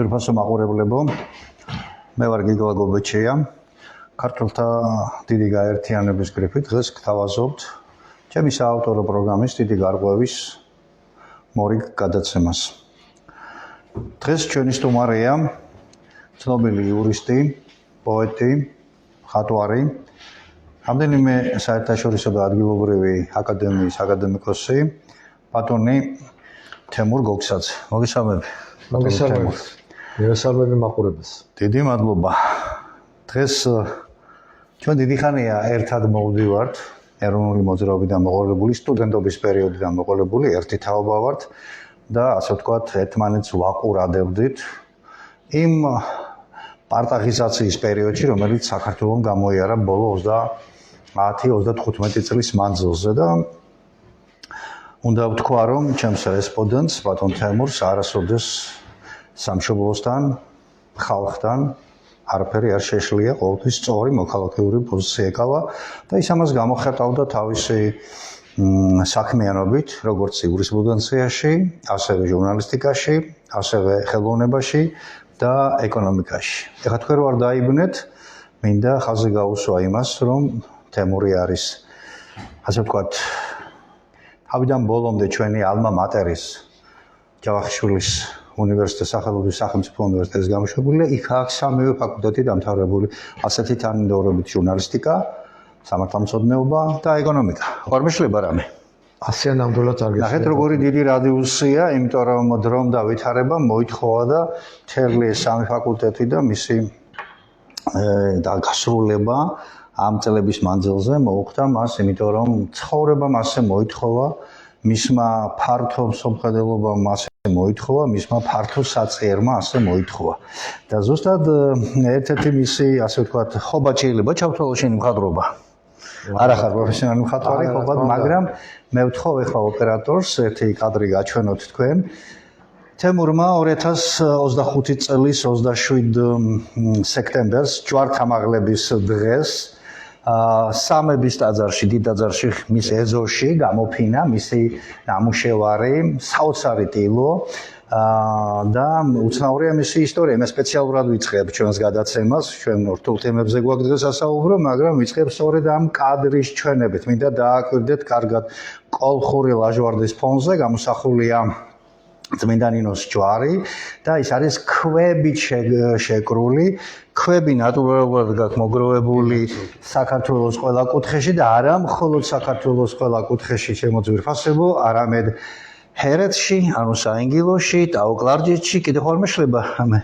Ძვირფასო მაყურებლებო, მე ვარ გიგლა გობეჩია. ქართულთა დიდი გაერთიანების გრიფით დღეს გთავაზობთ ჩემი საავტორო პროგრამის დიდი გარღვევის მორიგ გადაცემას. დღეს ჩვენი სტუმარია ცნობილი იურისტი, პოეტი, მხატვარი, რამდენიმე საერთაშორისო და ადგილობრივი აკადემიის აკადემიკოსი, ბატონი თემურ გოგსაძე. მოგესალმები. მოგესალმებით. მოგესალმები მაყურებელს. დიდი მადლობა. დღეს ჩვენ დიდი ხანია ერთად მოვდივართ, ეროვნული მოძრაობიდან მოყოლებული, სტუდენტობის პერიოდიდან მოყოლებული, ერთი თაობა ვართ და ასე ვთქვათ, ერთმანეთს ვაყურადევდით იმ პარტახიზაციის პერიოდში, რომელიც საქართველოს გამოიარა ბოლო 30-35 წლის მანძილზე და უნდა ვთქვა, რომ ჩემს რესპონდენტს ბატონ თემურს არასოდეს სამშობლოსთან, ხალხთან არაფერი არ შეშლია, ყოველთვის სწორი მოქალაქეური პოზიცია ეკავა და ის ამას გამოხატავდა თავისი საქმიანობით, როგორც იურისპრუდენციაში, ასევე ჟურნალისტიკაში, ასევე ხელოვნებაში და ეკონომიკაში. ეხლა თქვენ რო არ დაიბნეთ, მინდა ხაზი გაუსვა იმას, რომ თემური არის, ასე ვთქვათ, თავიდან ბოლომდე ჩვენი ალმა მატერის ჯავახიშვილის უნივერსიტეტის სახელობის სახელმწიფო უნივერსიტეტის გამოშვებული, იქ აქვს სამივე ფაკულტეტი დამთავრებული, ასეთი თანმიმდევრობით ჟურნალისტიკა, სამართალმცოდნეობა და ეკონომიკა. ხარ მეშლება რამე? ასეა ნამდვილად არ გესმის. ნახეთ როგორი დიდი რადიუსია, იმიტომ რომ დრომ და ვითარება მოითხოვა და მთელი სამი ფაკულტეტი და მისი გასრულება ამ წლების მანძილზე მოუხდა მას, იმიტომ რომ ცხოვრებამ ასე მოითხოვა, მისმა ფართო მსოფლმხედველობამ ასე მოითხოვა, მისმა ფართო საწყიერმა ასე მოითხოვა. და ზუსტად ერთ-ერთი მისი, ასე ვთქვათ, ხობა შეიძლება ჩავთვალო შენი მხატვრობა. არ ახარ პროფესიონალი მხატვარი, ხობა, მაგრამ მე ვთხოვ ეხლა ოპერატორს ერთი კადრი გაჩვენოთ თქვენ. თემურმა 2025 წლის 27 სექტემბერს ჯვართამაღლების დღეს სამების ტაძარში, დიდ ტაძარში, მის ეზოში გამოფინა მისი ნამუშევარი, საოცარი ტილო და უცნაურია მისი ისტორია. მე სპეციალურად ვიწყებ ჩვენს გადაცემას, ჩვენ რთულ თემებზე გვაქვს დღეს ასაუბრო, მაგრამ ვიწყებ სწორედ ამ კადრის ჩვენებით. მინდა დააკვირდეთ კარგად კოლხური ლაჟვარდის ფონზე გამოსახულია წმინდა ნინოს ჯვარი და ის არის ქვებით შეკრული, ქვები ნატურალურად გაქვს მოგროვებული საქართველოს ყველა კუთხეში და არა მხოლოდ საქართველოს ყველა კუთხეში შემოძვირფასებო, არამედ ჰერეთში, ანუ საინგილოში, ტაო-კლარჯეთში, კიდე ხარ მეშლება ამე.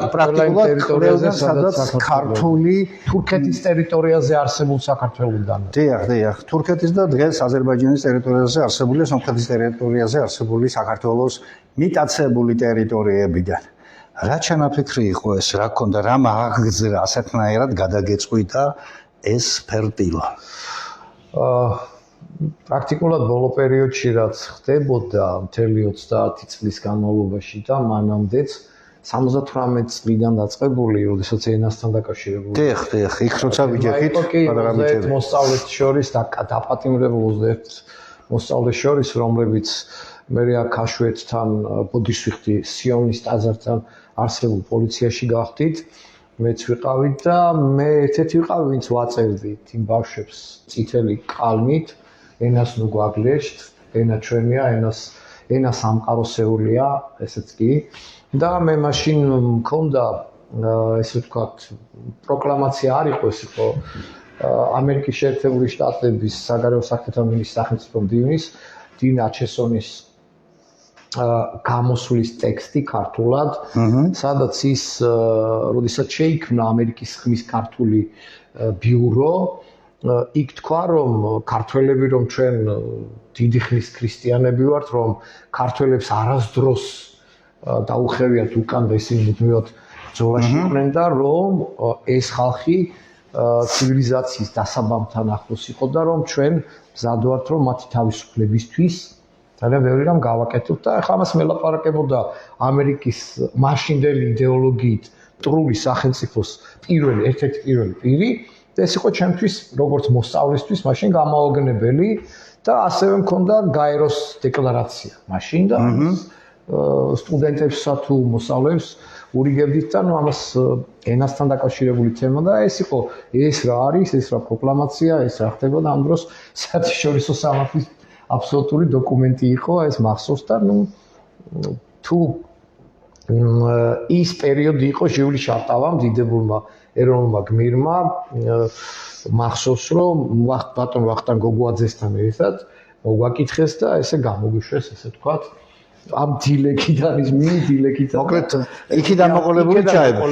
პრაქტიკულად ტერიტორიაზე, სადაც ქართული თურქეთის ტერიტორიაზე არსებულ საქართველოსთან. დიახ, თურქეთის და დღეს აზერბაიჯანის ტერიტორიაზე არსებული, სომხეთის ტერიტორიაზე არსებული საქართველოს მიტაცებული ტერიტორიებიდან. რა ჩანაფიქრი იყო ეს, რა ქონდა, რა აღგზრა ასეთნაირად გადაგეწყვიტა ეს ფერტილო? პრაქტიკულად ბოლო პერიოდში რაც ხდებოდა მთელი 30 წლის განმავლობაში და მანამდეც 78 წლიდან დაწყებული, როდესაც ენასთან დაკავშირებული. დიახ, იქ როცა ვიჯექით, პატარა მოსწავლეს შორის და დაპატიმრებულ 21 მოსწავლეს შორის, რომლებიც მე აქ აშვედთან ბოდიშვიხტი სიონის ტაძართან არსებულ პოლიციაში გახდით, მეც ვიყავით და მე ერთ-ერთი ვიყავი, ვინც ვაწერდით იმ ბავშვებს წითელი ყალმით, ენას ნუ გვაგლეშთ, ენა ჩვენია, ენა სამყაროსეულია, ესეც კი. და მე მაშინ მქონდა, ესე ვთქვათ, პროკლამაცია არ იყო, ეს იყო ამერიკის შეერთებული შტატების საგარეო საქმეთა მინისტრის სახელმწიფო მდივნის დინ აჩესონის გამოსვლის ტექსტი ქართულად, სადაც ის, როდესაც შეიქმნა ამერიკის ხმის ქართული ბიურო, იქ თქვა, რომ ქართველები, რომ ჩვენ დიდი ხნის ქრისტიანები ვართ, რომ ქართველებს არასდროს დაუხევიათ უკან და ისინი მუდმივად ბრძოლაში იყვნენ და რომ ეს ხალხი ცივილიზაციის დასაბამთან ახლოს იყო და რომ ჩვენ მზად ვართ, რომ მათი თავისუფლებისთვის ძალიან ბევრი რამ გავაკეთოთ და ახლა მას მელაპარაკებოდა ამერიკის მაშინდელი იდეოლოგიით მტრული სახელმწიფოს ერთ-ერთი პირველი პირი და ეს იყო ჩემთვის როგორც მოსწავლისთვის მაშინ გამაოგნებელი და ასევე მქონდა გაეროს დეკლარაცია მაშინ და სტუდენტებსა თუ მოსწავლეებს ურიგებდით და ამას ენასთან დაკავშირებული თემა და ეს იყო ეს რა არის, ეს რა პროკლამაცია, ეს რა ხდებოდა ამ დროს საერთაშორისო სამართლის აბსოლუტური დოკუმენტი იყო, ეს მახსოვს და თუ ის პერიოდი იყო ჟიული შარტავამ დიდებულმა ეროვნულმა გმირმა მახსოვს რომ ბატონ ვახტანგ გოგუაძესთან ერთად მოგვაკითხეს და ესე გამოგვიშვეს ესე თქვათ ამ დილეკიდან ის დილეკიდან მოკლედ იქიდან მოყოლებული ჩაება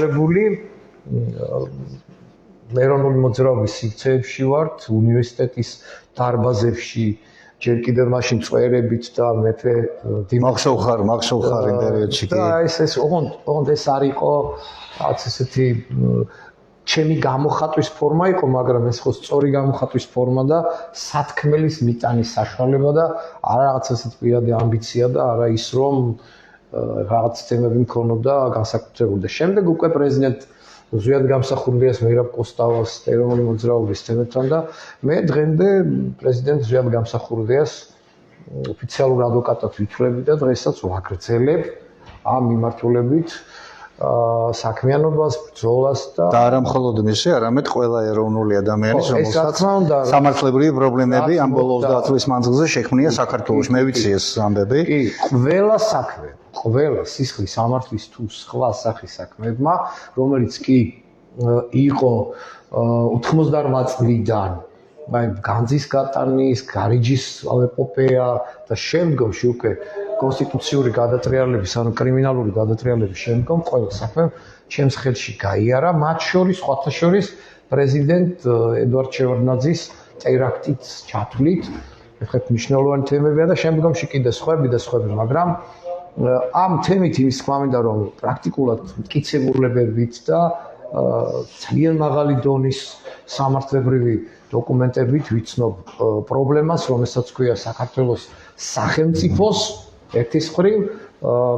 ეროვნული მოძრაობის სივრცეებში ვართ უნივერსიტეტის დარბაზებში ჯერ კიდევ მაშინ წვერებით და მეფე მახსოვხარ იმ პერიოდში კი და ეს ოღონდ ეს არ იყო რაც ესეთი ჩემი გამოხატვის ფორმა იყო, მაგრამ ეს ხო სწორი გამოხატვის ფორმა და სათქმელის მიტანის საშუალება და არა რაღაც ესეთი პირადი ამბიცია და არა ის რომ რაღაც თემები მქონოდა განსაკუთრებული და შემდეგ უკვე პრეზიდენტ ზვიად გამსახურდიას მეირაბ კოსტავას ეროვნული მოძრაობის თემებთან და მე დღემდე პრეზიდენტ ზვიად გამსახურდიას ოფიციალურ ადვოკატად ვითვლები და დღესაც ვაგრძელებ ამ მიმართულებით საქმიანობას, ბრძოლას და არა მხოლოდ მისი, არამედ ყველა ეროვნული ადამიანის, რომელსაც სამართლებრივი პრობლემები ამ ბოლო 30 წლის მანძილზე შექმნია საქართველოს. მე ვიცი ეს ამბები. კი, ყველა საქმე, ყველა სისხლის სამართლის თუ სხვა სახის საქმეებმა, რომელიც კი იყო 88 წლიდან განძის გატანის, გარიჯის ეპოპეა და შემდგომში უკვე კონსტიტუციური გადატრიალების, ანუ კრიმინალური გადატრიალების შემდგომ ყველა საქმე ჩემს ხელში გაიარა, მათ შორის სხვათა შორის პრეზიდენტ ედვარდ შევარდნაძის ტერაქტით ჩათვლით. ეხლა მნიშვნელოვანი თემებია და შემდგომში კიდე სხვები, მაგრამ ამ თემით იმის თქმა მინდა რომ პრაქტიკულად მტკიცებულებებით და ძალიან მაღალი დონის სამართლებრივი დოკუმენტებით ვიცნობ პრობლემას, რომელსაც ქვია საქართველოს სახელმწიფოს ერთის მხრივ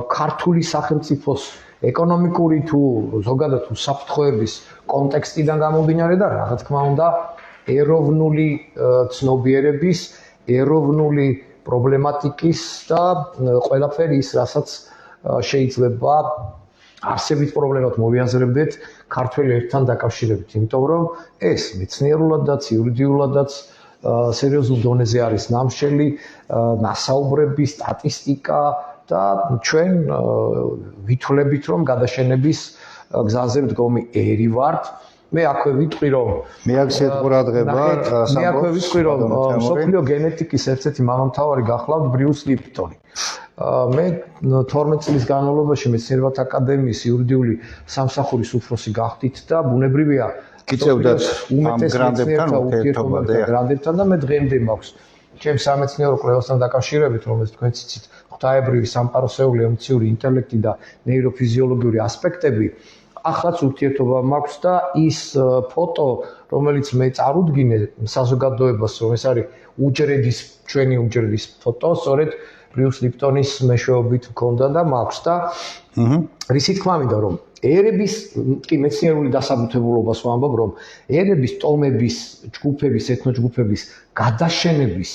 ქართული სახელმწიფოს ეკონომიკური თუ ზოგადად უსაფრთხოების კონტექსტიდან გამომდინარე და რა თქმა უნდა ეროვნული ცნობიერების, ეროვნული პრობლემატიკის და ყველაფერი ის, რასაც შეიძლება არსებით პრობლემად მოვიაზრებდეთ ქართველ ერთან დაკავშირებით, იმიტომ რომ ეს მეცნიერულადაც, იურიდიულადაც სერიოზულ დონეზე არის ნამშელი მასაუბრები, სტატისტიკა და ჩვენ ვითვლებით რომ გადაშენების გზაზე მდგომი ერი ვართ. მე აქვე ვიტყვი რომ მე აქცეთ ყურადღება მე აქვე ვიტყვი რომ სოფლიო გენეტიკის ერთ-ერთი მამამთავარი გახლავთ ბრიუს ლიპტონი. მე 12 წლის განმავლობაში მეცნიერებათა აკადემიის იურიდიული სამსახურის უფროსი გახდით და ბუნებრივია გიწევდათ ამ გრანდებთან და მე დღემდე მაქვს ჩემს სამეცნიერო კვლევასთან დაკავშირებით, რომელიც თქვენც იცით, ღვთაებრივი სამყაროსეული ემოციური ინტელექტი და ნეიროფიზიოლოგიური ასპექტები, ახლაც ურთიერთობა მაქვს და ის ფოტო, რომელიც მე წარუდგინე საზოგადოებას, რომ ეს არის ჩვენი უჯრედის ფოტო, სწორედ ბრიუს ლიპტონის მეშვეობით მქონდა და მაქვს და რისი თქმა მინდა რომ ერების კი მეცნიერული დასაბუთებულობას ვამბობ რომ ერების ტომების ჯგუფების ეთნოჯგუფების გადაშენების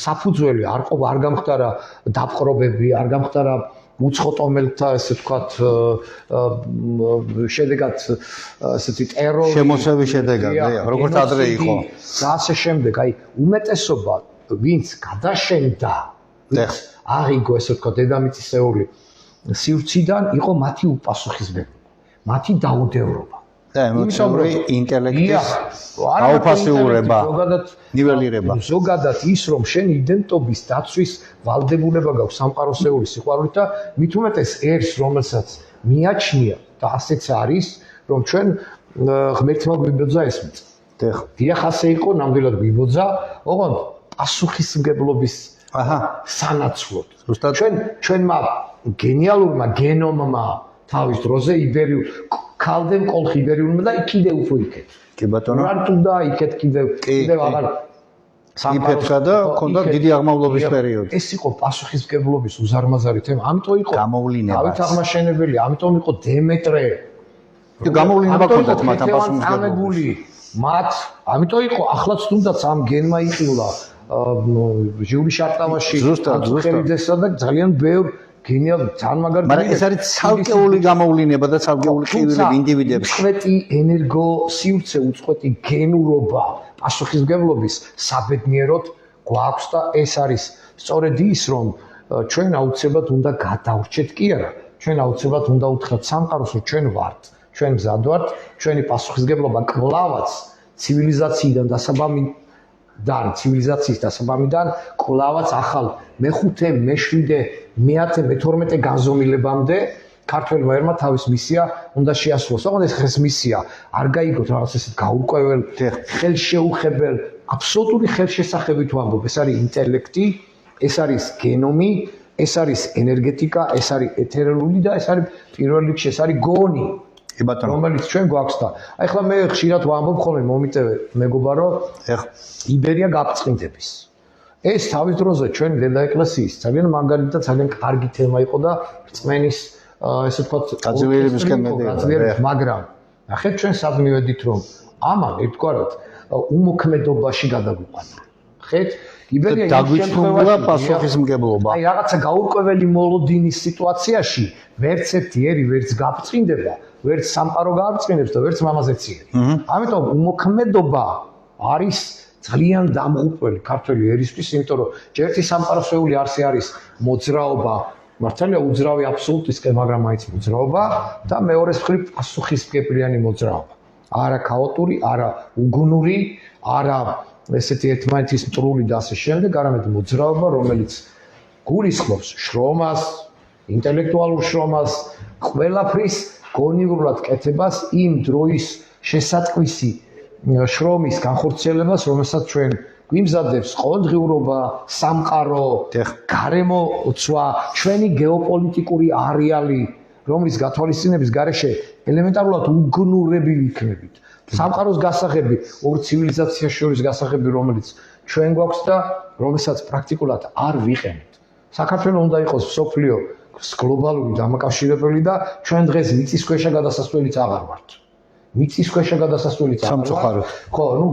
საფუძველი არ გამხდარა დაპყრობები, არ გამხდარა უცხო ტომელთა ესე ვთქვათ შედეგად ესეთი ტერორი შემოსევის შედეგად, როგორც ადრე იყო და ასე შემდეგ, აი უმეტესობა ვინც გადაშენდა, ვინც აღიგო ესე ვთქვათ დედამიწისეული სივრციდან იყო მათი უპასუხისმგებლობა, მათი დაუდევრობა და ემოციური ინტელექტის გაუფასეულება, ნიველირება. ზოგადად ის რომ შენ იდენტობის დაცვის ვალდებულება გაქვს სამყაროსეული სიყვარულით და მით უმეტეს ერს რომელსაც მიაჩნია და ასეც არის რომ ჩვენ ღმერთმა გვიბოძა ეს მიწა. დიახ ასე იყო, ნამდვილად გვიბოძა, ოღონდ პასუხისმგებლობის სანაცვლოდ. ჩვენმა გენიალურმა გენომმა თავის დროზე იბერიულ ქალდემ კოლხი იბერიულმა და კიდე უფრო იქეთ. კი ბატონო. რატო და იქეთ კიდევ აღარ იფეთქა და ჰქონდა დიდი აღმავლობის პერიოდი. ეს იყო პასუხისმგებლობის უზარმაზარი თემა. ამიტომ იყო გამოვლინება. დავით აღმაშენებელი, ამიტომ იყო დემეტრე. გამოვლინება ჰქონდათ მათ ამ პასუხისმგებლობის. ამიტომ იყო ახლაც თუნდაც ამ გენმა იყილა ჟიური შარტავაში ზუსტად. ხელიდესა და ძალიან ბევრ გენიალ ძალიან მაგარ მაგრამ ეს არის ცალკეული გამოვლინება და ცალკეული ხივილები ინდივიდებში. უწყვეტი ენერგო სივრცე, უწყვეტი გენურობა პასუხისმგებლობის საბედნიეროდ გვაქვს და ეს არის სწორედ ის, რომ ჩვენ აუცილებლად უნდა გადავრჩეთ კი არა, ჩვენ აუცილებლად უნდა უთხრათ სამყაროს, რომ ჩვენ ვართ, ჩვენ მზად ვართ, ჩვენი პასუხისმგებლობა კლავაც ცივილიზაციიდან ცივილიზაციის დასაბამიდან კლავაც ახალ მეხუთე, მეშვიდე, მე-10, მე-12 განზომილებამდე ქართველმა ერმა თავის მისია უნდა შეასრულოს. ოღონდ ეს მისია არ გაიგოთ რაღაც ესეთ გაურკვეველ, ხელშეუხებელ, აბსოლუტური ხელშესახებით ვამბობ. ეს არის ინტელექტი, ეს არის გენომი, ეს არის ენერგეტიკა, ეს არის ეთერული და ეს არის პირველ რიგში ეს არის გონი. რომელიც ჩვენ გვაქვს და აი ხლა მე ხშირად ვამბობ ხოლმე მომიტევე მეგობარო იბერია გაფრთხილდების. ეს თავის დროზე ჩვენ დედა ეკლესიის ძალიან მაგარი და ძალიან კარგი თემა იყო და რწმენის ესე ვთქვათ გაძლიერებისკენ მედია. მაგრამ ნახეთ ჩვენ სად მივედით რომ ამან ერთგვარად უმოქმედობაში გადაგვიყვანა. ხეთ იბერია დაგვიწყდა პასუხისმგებლობა. აი რაღაცა გაურკვეველი მოლოდინის სიტუაციაში ვერც ერთი ერი ვერც გაფრთხილდება, ვერც სამყარო გააფრთხილებს და ვერც მამაზეციერი. ამიტომ უმოქმედობა არის ძალიან დამღუპველი ქართველი ერისთვის, იმიტომ რომ ჯერთი სამყაროსეული არსი არის მოძრაობა, მართალია უძრავი აბსოლუტისკენ, მაგრამ მაინც მოძრაობა და მეორეს მხრივ პასუხისმგებლიანი მოძრაობა. არა ქაოტური, არა უგუნური, არა ესეთი ერთმანეთის მტრული და ასე შემდეგ, არამედ მოძრაობა, რომელიც გულისხმობს შრომას, ინტელექტუალურ შრომას, ყველაფრის გონივრულად კეთებას, იმ დროის შესატყვისი შრომის განხორციელებას, რომელსაც ჩვენ გვიმზადებს ყოველდღიურობა, სამყარო, გარემო ცვლა, ჩვენი გეოპოლიტიკური არეალი, რომლის გათვალისწინების გარეშე ელემენტარულად უგნურები ვიქნებით. სამყაროს გასაღები, ორ ცივილიზაციას შორის გასაღები, რომელიც ჩვენ გვაქვს და რომელსაც პრაქტიკულად არ ვიყენებთ. საქართველოს უნდა იყოს მსოფლიო გლობალური დამაკავშირებელი და ჩვენ დღეს მიწისქვეშა გადასასვლელიც აღარ ვართ. მიწისქვეშა გადასასვლელიც აღარ ვართ. ხო, ნუ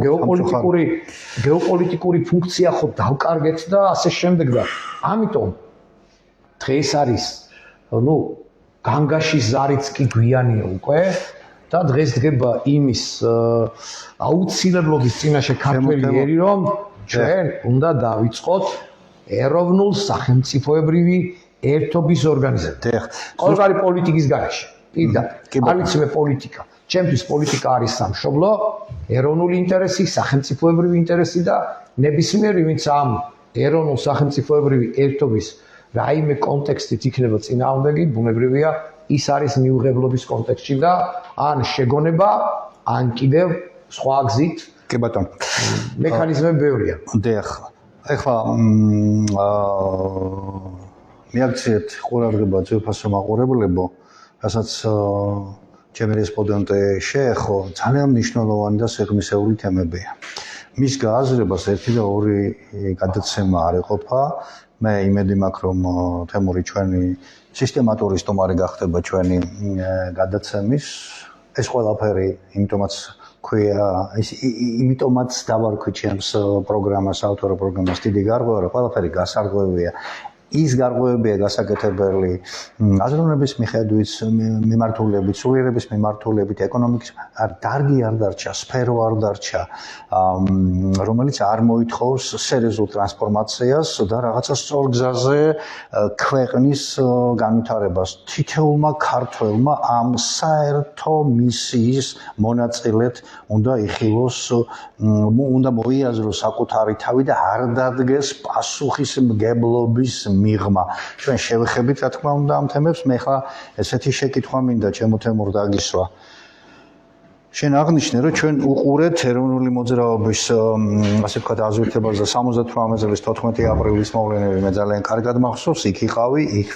გეოპოლიტიკური ფუნქცია ხო დავკარგეთ და ასე შემდეგ და ამიტომ დღეს არის ნუ განგაშის ზარიც კი გვიანია უკვე და დღეს დგება იმის აუცილებლობის წინაშე ქართველი ერი, რომ ჩვენ უნდა დავიწყოთ ეროვნულ სახელმწიფოებრივი ერთობის ორგანიზება. ყოველგვარი პოლიტიკის გარეშე. არ ვიცი მე პოლიტიკა. ჩემთვის პოლიტიკა არის სამშობლო, ეროვნული ინტერესი, სახელმწიფოებრივი ინტერესი და ნებისმიერი ვინც ამ ეროვნულ სახელმწიფოებრივი ერთობის რაიმე კონტექსტით იქნება წინააღმდეგი, ბუნებრივია ის არის მიუღებლობის კონტექსტში და ან შეგონება, ან კიდევ სხვა გზით. კი ბატონო. მექანიზმები ბევრია. დიახ. ეხლა მიაქციეთ ყურადღება ძვირფასო მაყურებლებო, რასაც ჩემი რესპონდენტი შეეხო, ძალიან მნიშვნელოვანი და სიღრმისეული თემებია. მის გააზრებას ერთი და ორი გადაცემა არ ეყოფა. მე იმედი მაქვს, რომ თემური ჩვენი სისტემატური სტუმარი გახდება ჩვენი გადაცემის. ეს ყველაფერი იმიტომაც დავარქვი ჩემს პროგრამას, ავტორ პროგრამას დიდი გარღვევა, რომ ყველაფერი გასარღვევია. ის გარღვევებია გასაკეთებელი აზროვნების მიხედვით, მიმართულებით, სულიერების მიმართულებით, ეკონომიკის დარგი არ დარჩა, სფერო არ დარჩა, რომელიც არ მოითხოვს სერიოზულ ტრანსფორმაციას და რაღაცა სწორ გზაზე ქვეყნის განვითარებას. თითოეულმა ქართველმა ამ საერთო მისიის მონაწილედ უნდა იხილოს, უნდა მოიაზროს საკუთარი თავი და არ დადგეს პასუხისმგებლობის მიღმა. ჩვენ შევეხებით რა თქმა უნდა ამ თემებს. მე ხა ესეთი შეკითხვა მინდა ჩემო თემურ დაგისვა. შენ აღნიშნე, რომ ჩვენ უყურეთ ეროვნული მოძრაობის ასე ვთქვათ აზრითებას და 78 წლის 14 აპრილის მოვლენები მე ძალიან კარგად მახსოვს. იქ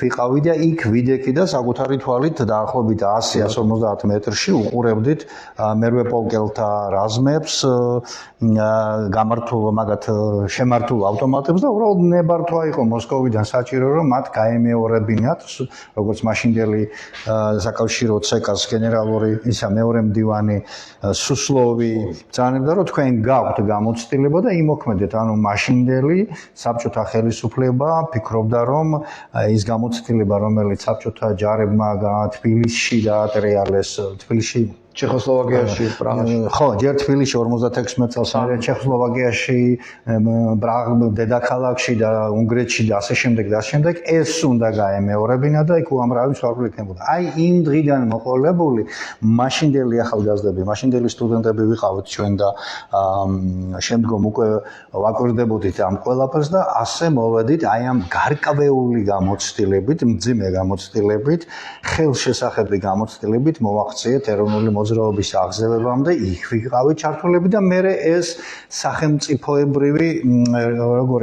ვიყავი და იქ ვიდექი და საკუთარი თვალით დაახლოებით 100-150 მეტრში უყურებდით მერვე პოლკელთა რაზმებს, გამართულ მაგათ შემართულ ავტომატებს და უბრალოდ ნებართვა იყო მოსკოვიდან საჭირო, რომ მათ გაემეორებინათ, როგორც მაშინდელი საკავშირო ცეკას გენერალური მეორე მდივანი სუსლოვი ბრძანებდა რომ თქვენ გაქვთ გამოცდილება და იმოქმედეთ ანუ მაშინდელი საბჭოთა ხელისუფლება ფიქრობდა რომ ის გამოცდილება რომელიც საბჭოთა ჯარებმა თბილისში დაატრიალეს თბილისში ჩეხოსლოვაკიაში პრაღაში ხო ჯერ თბილისში 56 წელს ჩეხოსლოვაკიაში დედაქალაქში და უნგრეთში და ასე შემდეგ ეს უნდა გაემეორებინა და იქ უამრავი მსხვერპლი იქნებოდა აი იმ დღიდან მოყოლებული მაშინდელი ახალგაზრდები მაშინდელი სტუდენტები ვიყავით ჩვენ და შემდგომ უკვე ვაკვირდებოდით ამ ყველაფერს და ასე მოვედით აი ამ გარკვეული გამოცდილებით მძიმე გამოცდილებით ხელშესახებრი გამოცდილებით მოვახციეთ ეროვნული მოძრაობის აღზევებამდე იქ ვიყავით ჩართულები და მე ეს სახელმწიფოებრივი როგორ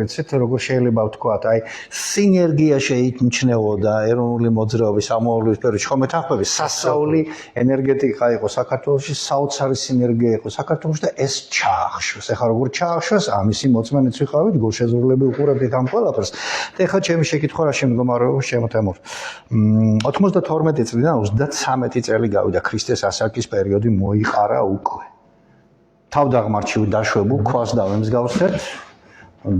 შეიძლება ვთქვათ აი სინერგია შეიმჩნეოდა ეროვნული მოძრაობის ამოვლების პერიოდში ხომ ეთანხმები სასწაული ენერგეტიკა იყო საქართველოში საოცარი სინერგია იყო საქართველოში და ეს ჩაახშვეს ეხლა როგორ ჩაახშვეს ამისი მოწმენეც ვიყავით გულშეზრდლები უყურებდით ამ ყველაფერს და ეხლა ჩემი შეკითხვა რა შემდგომარეობს შემოთემურ 92 წლიდან 33 წელი გავიდა ქრისტეს ასაკის პერიოდი მოიყარა უკვე თავდაღმართში დაშვებულ ქვას დავემსგავსეთ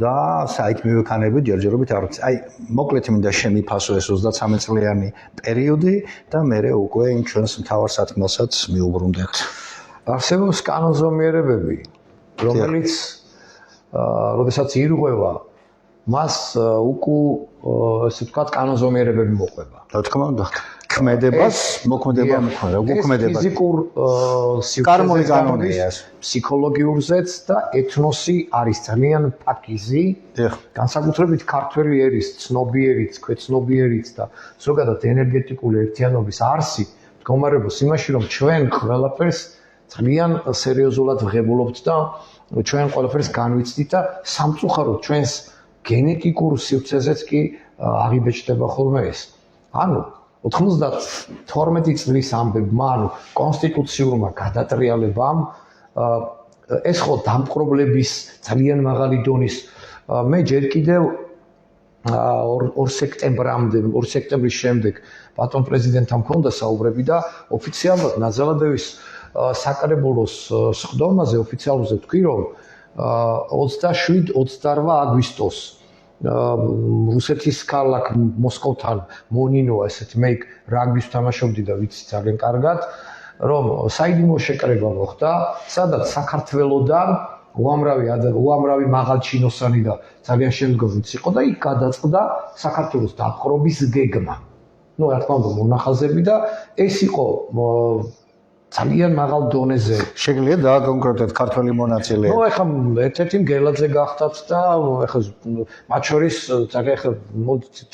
და საითმივე ქანები ჯერჯერობით არ ვიცი. აი, მოკლედ მინდა შემიფასო ეს 33 წლიანი პერიოდი და მე უკვე იმ ჩვენს მთავარ სათქმელსაც მიუბრუნდეთ. არსებობს კანონზომიერებები, რომელიც როდესაც ირღვევა, მას ესე ვთქვათ, კანონზომიერებები მოყვება. რა თქმა უნდა, ქმედებას, მოქმედება მოქმედება, უქმედება. ფიზიკურ სივრცეზე ფსიქოლოგიურზეც და ეთნოსი არის ძალიან ფაქიზი. განსაკუთრებით ქართველი ერის ცნობიერიც, ქვეცნობიერიც და ზოგადად ენერგეტიკული ერთიანობის არსი მდგომარეობს იმაში, რომ ჩვენ ყველაფერს ძალიან სერიოზულად ვღებულობთ და ჩვენ ყველაფერს განვიცდით და სამწუხაროდ ჩვენს გენეტიკურ სივრცეზეც კი აღიბეჭდება ხოლმე ეს. ანუ 92 წლის ამბებმა, ანუ კონსტიტუციურმა გადატრიალებამ ეს ხო დამპყრობლების ძალიან მაღალი დონის მე ჯერ კიდევ 2 სექტემბრამდე 2 სექტემბრის შემდეგ ბატონ პრეზიდენტთან მქონდა საუბრები და ოფიციალურად ნაძალადევის საკრებულოს სხდომაზე ოფიციალურზე ვთქვი რომ 27-28 აგვისტოს რუსეთის ქალაქ მოსკოვთან მონინოა ესეთი მე რაგბის თამაშობდი და ვიცი ძალიან კარგად რომ საიდუმლო შეკრება მოხდა სადაც საქართველოსდან უამრავი მაღალჩინოსანი და ძალიან შემდგომიც იყო და იქ გადაწყდა საქართველოს დაპყრობის გეგმა. ნუ რა თქმა უნდა მონახაზები და ეს იყო ძალიან მაღალ დონეზე. შეგიძლიათ დააკონკრეტოთ ქართველი მონაწილე. ნუ ეხლა ერთ-ერთი მგელაძე გახდათ და ეხლა მათ შორის ძალიან ეხლა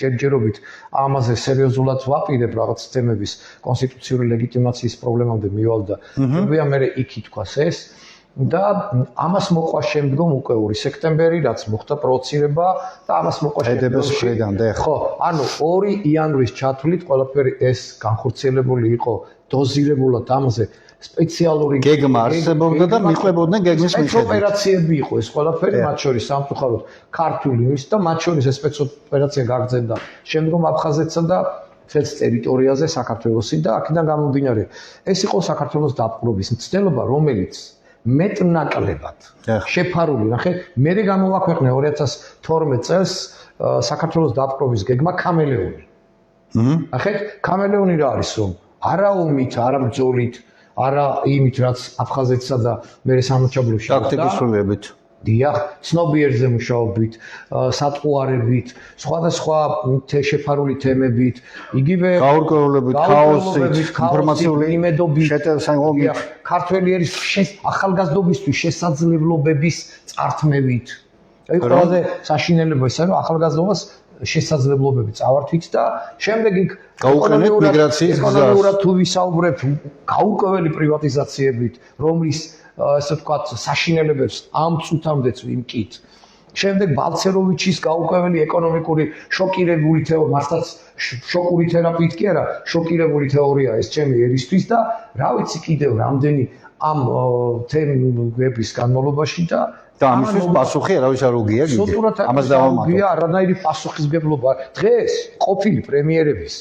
ჯერჯერობით ამაზე სერიოზულად ვაპირებ რაღაც თემების კონსტიტუციური ლეგიტიმაციის პრობლემამდე მივალ და ვია მე იქ ითქვას ეს და ამას მოყვა შემდგომ უკვე 2 სექტემბერი რაც მოხდა პროვოცირება და ამას მოყვა შემდგომ ხო ანუ 2 იანვრის ჩათვლით ყველაფერი ეს განხორციელებული იყო დოზირებულად ამაზე სპეციალური გეგმა არსებობდა და მიყვებოდნენ გეგმის მიხედვით. ოპერაციები იყო ეს ყველაფერი მათ შორის სამწუხაროდ ქართული ის და მათ შორის ეს სპეცოპერაცია გაგრძელდა შემდგომ აფხაზეთსა და მთელს ტერიტორიაზე საქართველოსი და აქედან გამომდინარე ეს იყო საქართველოს დაპყრობის მცდელობა რომელიც მეტნაკლებად შეფარული ნახე მე გამოვაქვეყნე 2012 წელს საქართველოს დაპყრობის გეგმა კამელეონი. ნახეთ კამელეონი რა არის რომ არა ომით, არა ბრძოლით, არა იმით რაც აფხაზეთსა და მე სამოჩაბლოში ტაქტიკისულებით. დიახ, ცნობიერზე მუშაობით, სატყუარებით, სხვადასხვა შეფარული თემებით, იგივე გაურკვევლობით, ქაოსით, ინფორმაციული იმედობით, შეტევსანობით, ქართველი ერის ახალგაზრდობისთვის შესაძლებლობების წართმევით. აი ყველაზე საშინელება ისაა რომ ახალგაზრდობას შესაძლებლობები წავართვით და შემდეგ იქ გაუყენეთ მიგრაციის გზას. ეკონომიურად თუ ვისაუბრებთ, გაურკვეველი პრივატიზაციებით, რომლის ასე ვთქვათ, საშინელებებს ამ წუთამდეც ვიმკით. შემდეგ ბალცეროვიჩის გაურკვეველი ეკონომიკური შოკირებული თეორია, მართლაც შოკური თერაპიით კი არა, შოკირებული თეორია ეს ჩემი ერისთვის და რა ვიცი კიდევ რამდენი ამ თემების განმავლობაში და ამისთვის პასუხი არავის არ უგია კიდე. ამას დავამატო. არანაირი პასუხისგებლობა. დღეს ყოფილი პრემიერების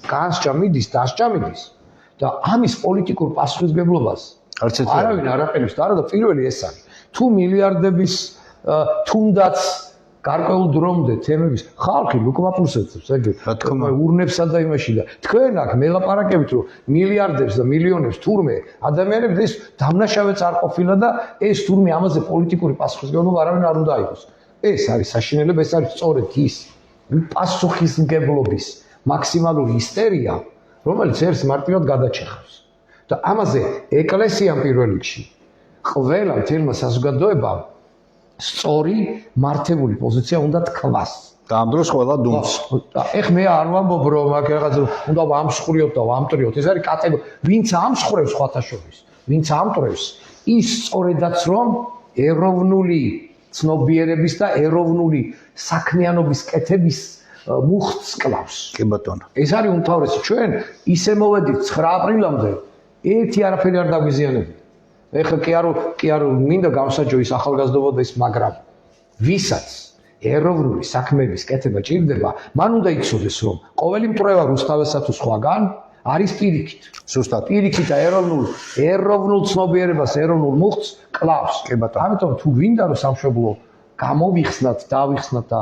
განსჯა მიდის, დასჯა მიდის და ამის პოლიტიკურ პასუხისგებლობას არც ერთი არავინ არ აყენებს და არა და პირველი ეს არის. თუ მილიარდების თუნდაც გარკვეულ დრომდე თემების ხალხი უკმაყოფილებს ეგეთ ურნებსა და იმაში და თქვენ აქ მელაპარაკებით რომ მილიარდებს და მილიონებს თურმე ადამიანებს ეს დამნაშავეც არ ყოფილა და ეს თურმე ამაზე პოლიტიკური პასუხისმგებლობა არავინ არ უნდა იყოს. ეს არის საშინელება, ეს არის სწორედ ის პასუხისმგებლობის მაქსიმალური ისტერია, რომელიც ერთს მარტივად გადაჭეხავს. და ამაზე ეკლესიამ პირველ რიგში ყველა მთელმა საზოგადოებამ სწორი მართებული პოზიცია უნდა თქვას. და ამ დროს ყველა დუმს. ეხ მე არ ვამბობ რომ აქ რაღაც უნდა ვამსხვრიოთ და ვამტრიოთ. ეს არის კატეგორია. ვინც ამსხვრევს სხვათა შორის, ვინც ამტრევს, ის სწორედაც რომ ეროვნული ცნობიერების და ეროვნული საქმიანობის კეთების მუხტს კლავს. კი ბატონო. ეს არის უმთავრესი. ჩვენ ისე მოვედით 9 აპრილამდე ერთი არაფერი არ დაგვიზიანებია. ეხლა კი არ მინდა გამსაჯო ის ახალგაზრდობა და ის მაგრამ ვისაც ეროვნული საქმეების კეთება ჭირდება, მან უნდა იცოდეს რომ ყოველი მტრევა რუსთავესა თუ სხვაგან არის პირიქით. ზუსტად. პირიქით და ეროვნულ ცნობიერებას, ეროვნულ მუხტს კლავს. ამიტომ თუ გვინდა რომ სამშობლო გამოვიხსნათ, დავიხსნათ და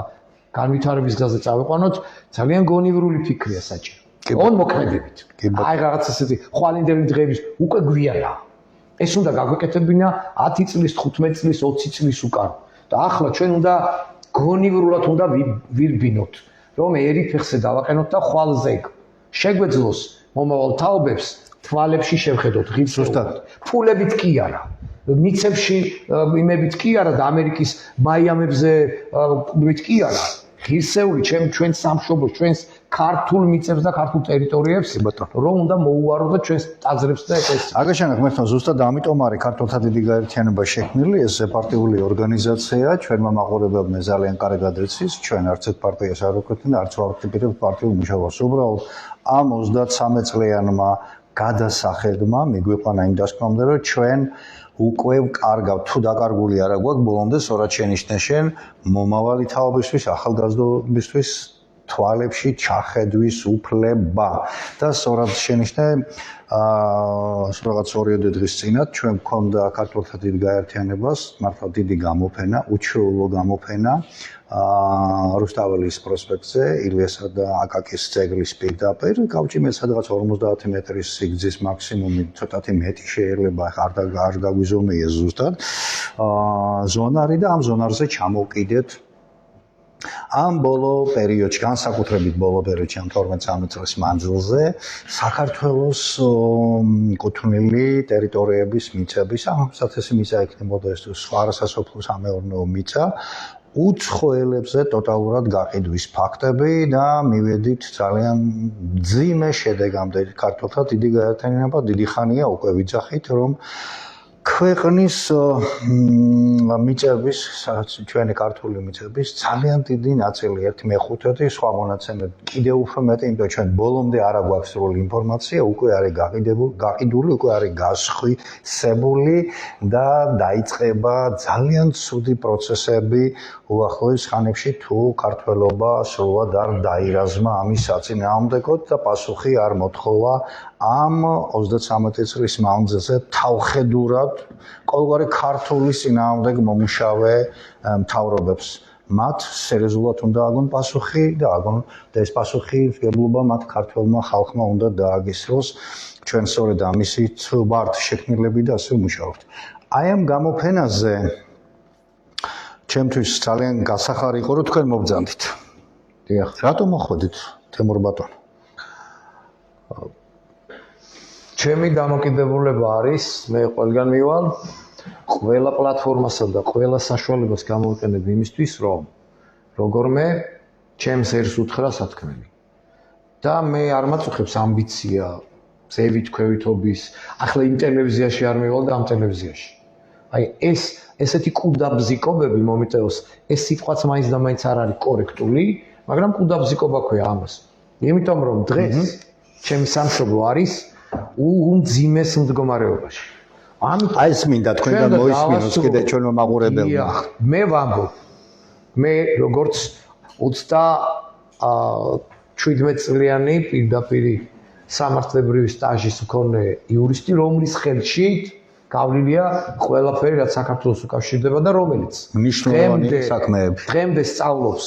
განვითარების გზაზე წავიყვანოთ, ძალიან გონივრული ფიქრია საჭირო. ონ მოქმედებით. აი რაღაც ესეთი ხვალინდელი დღეების უკვე გვიანა. ეს უნდა გაგვეკეთებინა 10 წლის, 15 წლის, 20 წლის უკან. და ახლა ჩვენ უნდა გონივრულად უნდა ვირბინოთ, რომ ერი ფეხზე დავაყენოთ და ხვალზე შეგვეძლოს მომავალ თაობებს თვალებში შევხედოთ, ღირსეულად. ფულებით კი არა. მიცემში იმებით კი არა და ამერიკის მაიამებზე კი არა. ღირსეული ჩვენ სამშობლოს, ჩვენს ქართულ მიწებს და ქართულ ტერიტორიებს, რომ უნდა მოუვარო და ჩვენს ტაძრებს და ეკლესიებს. აგაშენე ღმერთო, ზუსტად ამიტომ არის ქართულთა დიდი გაერთიანება შექმნილი, ეს პარტიული ორგანიზაცია, ჩვენმა მაყურებელმა ძალიან კარგად იცის, ჩვენ არც ერთ პარტიას არ ვქვეყნებთ და არც ვაკეთებთ პარტიულ მუშაობას. უბრალოდ ამ 33 წლიანმა გადასახედმა მიგვიყვანა იმ დასკვნამდე, რომ ჩვენ უკვე კარგავ თუ დაკარგული არა გვაქვს ბოლომდე სწორად შენიშნე შენ მომავალი თაობისთვის, ახალგაზრდობისთვის თვალებში ჩახედვის უფლება და სწორად შენიშნე რაღაც 2 დღის წინათ ჩვენ გვქონდა ქართულთა დიდ გაერთიანებას მართლა დიდი გამოფენა, უჩვეულო გამოფენა რუსთაველის პროსპექტზე, ილიასა და აკაკის ძეგლის პირდაპირ, გავჭიმეთ სადღაც 50 მეტრის სიგრძის მაქსიმუმი, ცოტათი მეტი შეიძლება არ გაგვიზომია ზუსტად ზონარი და ამ ზონარზე ჩამოვკიდეთ ამ ბოლო პერიოდში, განსაკუთრებით ბოლო პერიოდში, ამ 12-13 წლის მანძილზე საქართველოს კუთვნილი ტერიტორიების მიწების, ამასაც ეს მიწა იქნებოდა ეს სხვა არასასოფლო სამეურნეო მიწა, უცხოელებზე ტოტალურად გაყიდვის ფაქტები და მივედით ძალიან მძიმე შედეგამდე. ქართულთა დიდი გაერთიანება დიდი ხანია უკვე ვიძახით, რომ ქვეყნის მიწების, ჩვენი ქართული მიწების ძალიან დიდი ნაწილი 1/5 სხვა მონაცემები კიდევ უფრო მეტი, იმიტომ ჩვენ ბოლომდე არ გვაქვს სრული ინფორმაცია, უკვე არის გაყიდული, უკვე არის გასხვისებული და დაიწყება ძალიან ცუდი პროცესები უახლოეს ხანებში თუ ქართველობა სრულად არ დაირაზმა ამის საწინააღმდეგოდ და პასუხი არ მოთხოვა ამ 33 წლის მანძილზე თავხედურად ყოველგვარი ქართული წინააღმდეგ მომუშავე მთავრობებს. მათ სერიოზულად უნდა აგონ პასუხი და ეს პასუხისმგებლობა მათ ქართველმა ხალხმა უნდა დააგისროს. ჩვენ სწორედ ამისით ვართ შექმნილები და ასე ვმუშაობთ. აი ამ გამოფენაზე ჩემთვის ძალიან გასახარი იყო, რომ თქვენ მობრძანდით. დიახ. რატომ მოხვედით, თემურ ბატონო? ჩემი დამოკიდებულება არის, მე ყველგან მივალ, ყველა პლატფორმასა და ყველა საშუალებას გამოვიყენებ იმისთვის, რომ როგორმე ჩემს ერს უთხრა სათქმელი. და მე არ მაწუხებს ამბიცია, ზევით, ქვევითობის, ახლა იმ ტელევიზიაში არ მივალ და ამ ტელევიზიაში. აი ესეთი კუდაბზიკობები მომიტევოს, ეს სიტყვაც მაინც და მაინც არ არის კორექტული, მაგრამ კუდაბზიკობა ქვია ამას. იმიტომ რომ დღეს ჩემი სამშობლო არის უმძიმეს მდგომარეობაში. აი ეს მინდა თქვენგან მოისმინოს კიდე ჩვენმა მაყურებელმა. მე ვამბობ, მე როგორც 17 წლიანი პირდაპირ სამართლებრივი სტაჟის მქონე იურისტი, რომლის ხელში გავლილია ყველაფერი რაც საქართველოს უკავშირდება და რომელიც მნიშვნელოვანი საქმეები. დღემდე სწავლობს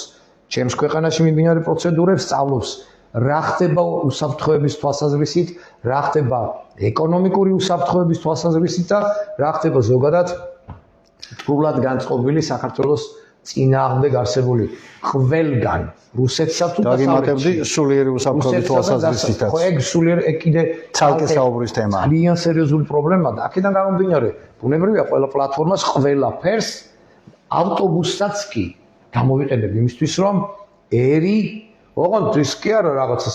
ჩემს ქვეყანაში მიმდინარე პროცედურებს, სწავლობს რა ხდება უსაფრთხოების თვალსაზრისით, რა ხდება ეკონომიკური უსაფრთხოების თვალსაზრისით და რა ხდება ზოგადად თულად განწყობილი საქართველოს წინააღმდეგ არსებული ყველგან რუსეთსა თუ დაგიმატებდი სულიერი უსაფრთხოების თვალსაზრისითაც. ხო ეგ სულიერი კიდე ცალკე საუბრის თემაა. ძალიან სერიოზული პრობლემაა და აქედან გამომდინარე ბუნებრივია ყველა პლატფორმას ყველაფერს ავტობუსაც კი გამოვიყენებ იმისთვის რომ ერი ოღონდ ის კი არა რაღაცას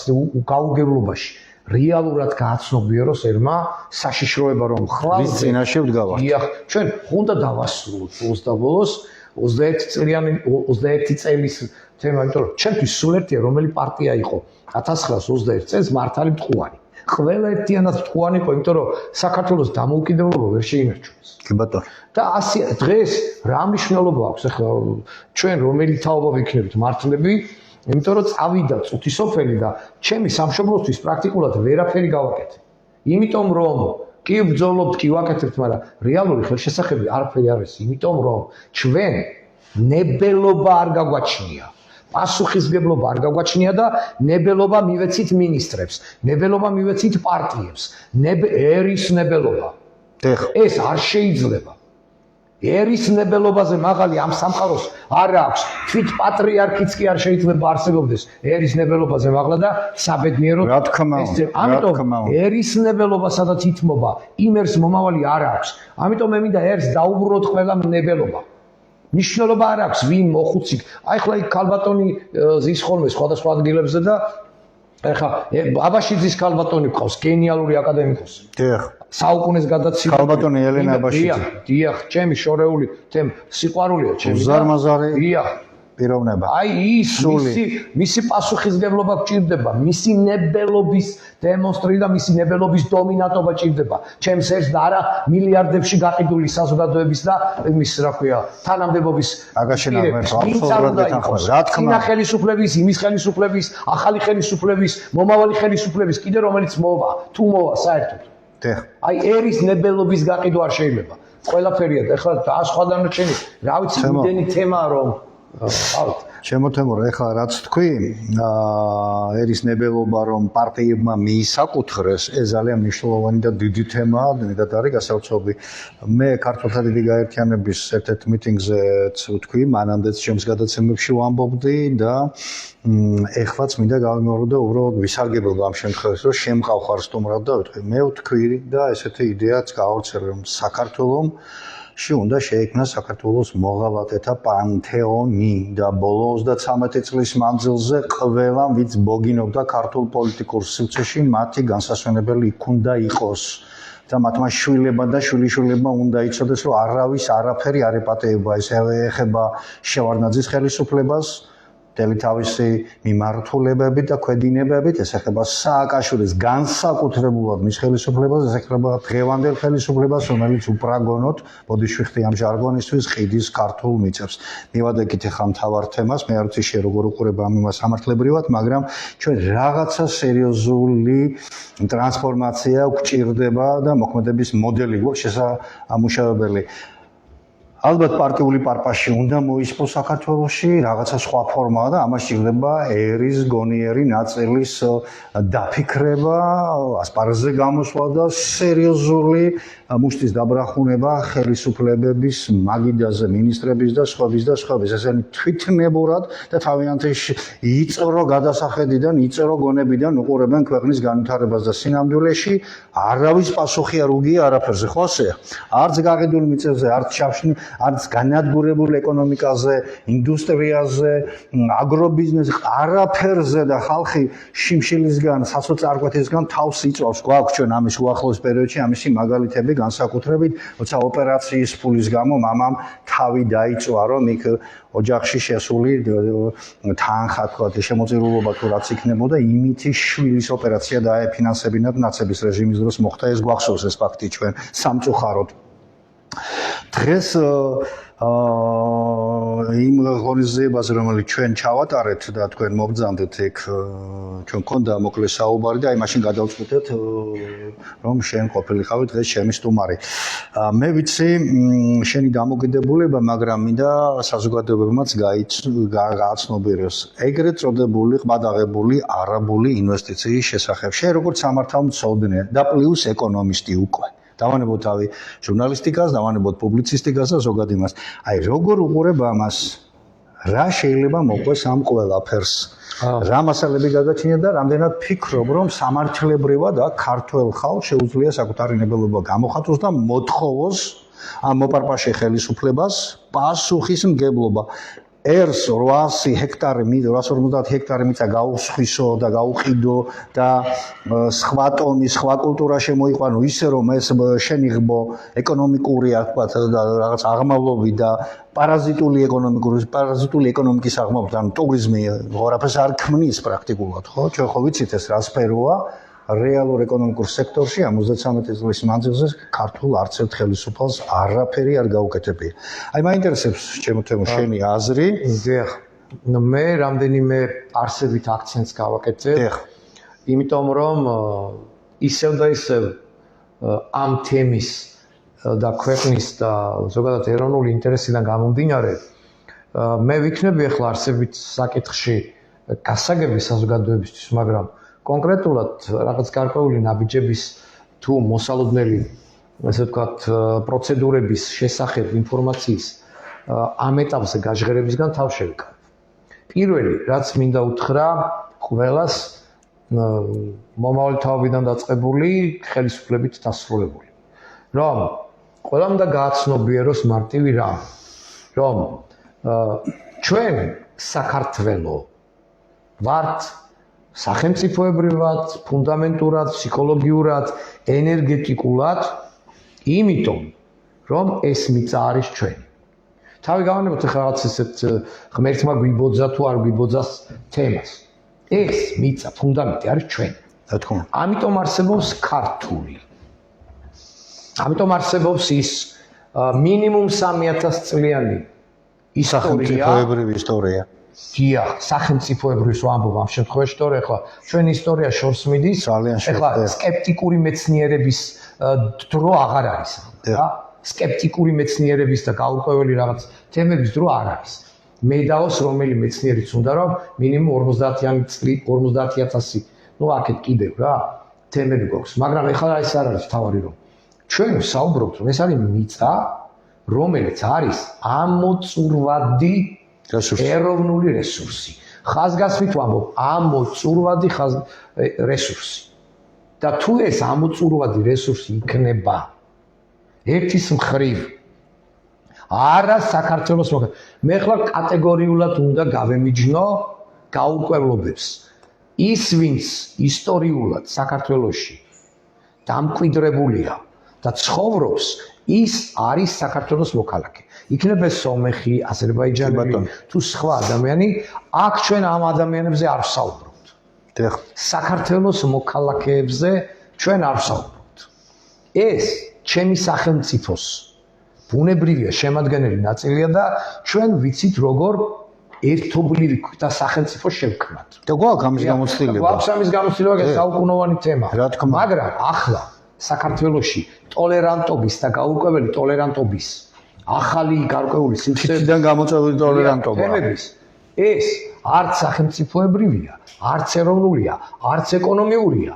გაუგებრობაში რეალურად გააცნობიეროს ერმა საშიშროება რომ ხვალ წინაშე ვდგავართ. დიახ, ჩვენ უნდა დავასრულოთ ბოლოს და ბოლოს 21 წელის თემა, იმიტომ რომ ჩვენთვის სულ ერთია რომელი პარტია იყო 1921 წელს მართალი მტყუარი. ყველა ერთიანად მტყუარი იყო, იმიტომ რომ საქართველოს დამოუკიდებლობა ვერ შეინარჩუნეს. კი ბატონო. და ასე დღეს რა მნიშვნელობა აქვს ახლა ჩვენ რომელი თაობა ვიქნებით მართლები, იმიტომ რომ წავიდა წუთისოფელი და ჩემი სამშობლოსთვის პრაქტიკულად ვერაფერი გავაკეთე. იმიტომ რომ კი ვბრძოლობთ, კი ვაკეთებთ, მაგრამ რეალური ხელშესახები არაფერი არ არის, იმიტომ რომ ჩვენ ნებელობა არ გაგვაჩნია. პასუხისმგებლობა არ გაგვაჩნია და ნებელობა მივეცით მინისტრებს, ნებელობა მივეცით პარტიებს, ერის ნებელობა. ეს არ შეიძლება. ერის ნებელობაზე მაღალი ამ სამყაროს არ აქვს. თვით პატრიარქიც კი არ შეიძლება არსებობდეს ერის ნებელობაზე მაღლა და საბედნიეროდ რა თქმა უნდა. ამიტომ ერის ნებელობა სადაც ითმობა, იმ ერს მომავალი არ აქვს. ამიტომ მე მინდა ერს დაუბრუნოთ ყველა ნებელობა. მნიშვნელობა არ აქვს ვინ მოხუცი. აი ხლა იქ ქალბატონი ზის ხოლმე სხვადასხვა ადგილებზე და ეხლა აბაშიძის ქალბატონი ყავს, გენიალური აკადემიკოსი. დიახ. საუკუნეს გადაცილებული ქალბატონი ელენა აბაშიძე. დიახ, ჩემი შორეული თემ სიყვარულია ჩემი. უზარმაზარი დიახ. პიროვნება. აი ის მისი პასუხისმგებლობა გჭირდება, მისი ნებელობის დემონსტრირება და მისი ნებელობის დომინანტობა გჭირდება. ჩემს ერს და არა მილიარდებში გაყიდული საზოგადოების და იმის რა ქვია, თანამდებობის აგაშენა მე absolუტურად გეთანხმები. რა თქმა უნდა, ხელისუფლების, იმის ხელისუფლების, ახალი ხელისუფლების, მომავალი ხელისუფლების კიდე რომელიც მოვა, თუ მოვა საერთოდ. დიახ. აი ერის ნებელობის გაყიდვა არ შეიძლება. ყველაფერია და ეხლა და სხვა დანარჩენი, რა ვიცი, იმდენი თემაა რომ ავთ. ჩემო თემო, ეხლა რაც თქვი, ერის ნებელობა რომ პარტიებმა მიისაკუთრეს, ეს ძალიან მნიშვნელოვანი და დიდი თემაა, მეტად არის გასაოცარი. მე ქართულთა დიდი გაერთიანების ერთ-ერთ მიტინგზეც ვთქვი, მანამდეც ჩემს გადაცემებში ვამბობდი და ეხლაც მინდა გავიმეორებო უბრალოდ ვისარგებლო ამ შემთხვევაში, რომ შემყავ სტუმრად და ვთქვი, მე ვთქვი და ესეთი იდეაც გავავრცელე, რომ საქართველოს უნდა შეიქმნა საქართველოს მოღალატეთა პანთეონი და ბოლო 33 წლის მანძილზე ყველამ ვინც ბოგინობდა ქართულ პოლიტიკურ სივრცეში მათი განსასვენებელი იქ უნდა იყოს და მათმა შვილებმა და შვილიშვილებმა უნდა იცოდეს რომ არავის არაფერი არ ეპატეება ეს ეხება შევარდნაძის ხელისუფლებას მთელი თავისი მიმართულებებით და ქვედინებებით ეს ეხება სააკაშვილის განსაკუთრებულად მის ხელისუფლებას ეს ეხება დღევანდელ ხელისუფლებას რომელიც უპრაგონოდ ბოდიშვიხტი ამ ჟარგონისთვის ყიდის ქართულ მიწებს მივადეკით ახლა მთავარ თემას მე არ ვიცი შე როგორ უყურებ ამ იმას სამართლებრივად მაგრამ ჩვენ რაღაცა სერიოზული ტრანსფორმაცია გვჭირდება და მოქმედების მოდელი გვაქვს შესაამუშავებელი ალბათ პარტიული პარპაში უნდა მოისპოს საქართველოში რაღაცა სხვა ფორმაა და ამას ჭირდება ერის გონიერი ნაწილის დაფიქრება, ასპარეზზე გამოსვლა და სერიოზული მუშტის დაბრახუნება ხელისუფლებების მაგიდაზე, მინისტრების და სხვების. ესენი თვითნებურად და თავიანთი იწრო გადასახედიდან, იწრო გონებიდან უყურებენ ქვეყნის განვითარებას და სინამდვილეში არავის პასუხი არ უგია არაფერზე, ხო ასეა? არც გაყიდულ მიწებზე, არც შავშნი არც განადგურებულ ეკონომიკაზე, ინდუსტრიაზე, აგრობიზნესზე, არაფერზე და ხალხი შიმშილისგან, საცოწარკვეთისგან თავს იწვავს. გვაქვს ჩვენ ამის უახლოეს პერიოდში ამისი მაგალითები განსაკუთრებით, როცა ოპერაციის ფულის გამო მამამ თავი დაიწვა, რომ იქ ოჯახში შესული თანხა თქვა, შემოწირულობა თუ რაც იქნებოდა, იმითი შვილის ოპერაცია დაეფინანსებინათ ნაცების რეჟიმის დროს მოხდა ეს გვახსოვს ეს ფაქტი ჩვენ სამწუხაროდ დღეს იმ ღონისძიებაზე, რომელიც ჩვენ ჩავატარეთ და თქვენ მოგძანდეთ ეგ ჩვენ გქონდა მოკლე საუბარი და აი მაშინ გადავწყვიტეთ რომ შენ ყოფილიყავი დღეს ჩემი სტუმარი. მე ვიცი შენი დამოკიდებულება, მაგრამ მინდა საზოგადოებებმაც გააცნობიეროს ეგრეთ წოდებული ყბადაღებული არაბული ინვესტიციის შესახებ. შენ როგორც სამართალმცოდნე და პლუს ეკონომისტი უკვე დავანებოთ თავი ჟურნალისტიკას, დავანებოთ პუბლიცისტიკას და ზოგად იმას. აი როგორ უყურებ ამას? რა შეიძლება მოყვეს ამ ყველაფერს? რა მასალები გაგაჩნია და რამდენად ფიქრობ, რომ სამართლებრივად აქ ქართველ ხალხს შეუძლია საკუთარი ნებელობა გამოხატოს და მოთხოვოს ამ მოპარპაშე ხელისუფლებას პასუხისმგებლობა. ers 800 ჰექტარი, 850 ჰექტარი მიწა გაუსხვისო და გაუყიდო და სხვა ტომის, სხვა კულტურა შემოიყვანო ისე რომ ეს შენიღბო ეკონომიკური თქვა და რაღაც აღმავლობი და პარაზიტული ეკონომიკის აღმავლობა, ანუ ტურიზმი ყველაფერს არ ქმნის პრაქტიკულად, ხო? ჩვენ ხო ვიცით ეს რა სფეროა რეალურ ეკონომიკურ სექტორში 73 წლის მანძილზე ქართულ არც ერთ ხელისუფალს არაფერი არ გაუკეთებია. აი მაინტერესებს ჩემო შენი აზრი. დიახ. მე რამდენიმე არსებით აქცენტს გავაკეთებ. დიახ. იმიტომ რომ ისევ და ისევ ამ თემის და ქვეყნის და ზოგადად ეროვნული ინტერესიდან გამომდინარე მე ვიქნები ახლა არსებით საკითხში გასაგები საზოგადოებისთვის, მაგრამ კონკრეტულად რაღაც გარკვეული ნაბიჯების თუ მოსალოდნელი, ასე ვთქვათ, პროცედურების შესახებ ინფორმაციის ამ ეტაპზე გაჟღერებისგან თავ შევიკავ. პირველი, რაც მინდა უთხრა ყველას მომავალი თაობიდან დაწყებული ხელისუფლებით დასრულებული, რომ ყველამ და გააცნობიეროს მარტივი რამ, რომ ჩვენ საქართველო ვართ სახელმწიფოებრივად, ფუნდამენტურად, ფსიქოლოგიურად, ენერგეტიკულად, იმიტომ რომ ეს მიწა არის ჩვენი. თავი გავანებოთ ახლა რაღაც ესეთ ღმერთმა გვიბოძა თუ არ გვიბოძას თემას. ეს მიწა ფუნდამენტი არის ჩვენი. რა თქმა უნდა. ამიტომ არსებობს ქართული. ამიტომ არსებობს ის მინიმუმ 3000 წლიანი სახელმწიფოებრივი ისტორია. დიახ, სახელმწიფოებრივს ვამბობ ამ შემთხვევაში, თორე ახლა ჩვენი ისტორია შორს მიდის. ახლა სკეპტიკური მეცნიერების დრო აღარ არის, რა? სკეპტიკური მეცნიერების და გაურკვეველი რაღაც თემების დრო არ არის. მე დავოს რომელი მეცნიერიც უნდა რომ მინიმუმ 50,000 ნუ აქეთ კიდევ რა თემები გვაქვს, მაგრამ ახლა ეს არ არის თავარი რომ ჩვენ ვსაუბრობთ რომ ეს არის მიწა, რომელიც არის ამოწურვადი ეროვნული რესურსი. ხაზგასმით ვამბობ, ამოწურვადი რესურსი. და თუ ეს ამოწურვადი რესურსი იქნება ერთის მხრივ არა საქართველოს მე ხლა კატეგორიულად უნდა გავემიჯნო გაურკვევლობებს. ის ვინც ისტორიულად საქართველოში დამკვიდრებულია და ცხოვრობს, ის არის საქართველოს მოქალაქე. იქნება სომეხი, აზერბაიჯანელი თუ სხვა ადამიანი, აქ ჩვენ ამ ადამიანებზე არ ვსაუბრობთ. საქართველოს მოქალაქეებზე ჩვენ არ ვსაუბრობთ. ეს ჩემი სახელმწიფოს ბუნებრივია შემადგენელი ნაწილია და ჩვენ ვიცით როგორ ერთობლივი და სახელმწიფო შევქმნათ. და გვაქვს ამის გამოცდილება. გვაქვს ამის გამოცდილება, ეს საუკუნოვანი თემა. მაგრამ ახლა საქართველოში ტოლერანტობის და გაურკვეველი ტოლერანტობის ახალი გარკვეული სივრცეიდან გამოწვეული ტოლერანტობა. ეს არც სახელმწიფოებრივია, არც ეროვნულია, არც ეკონომიურია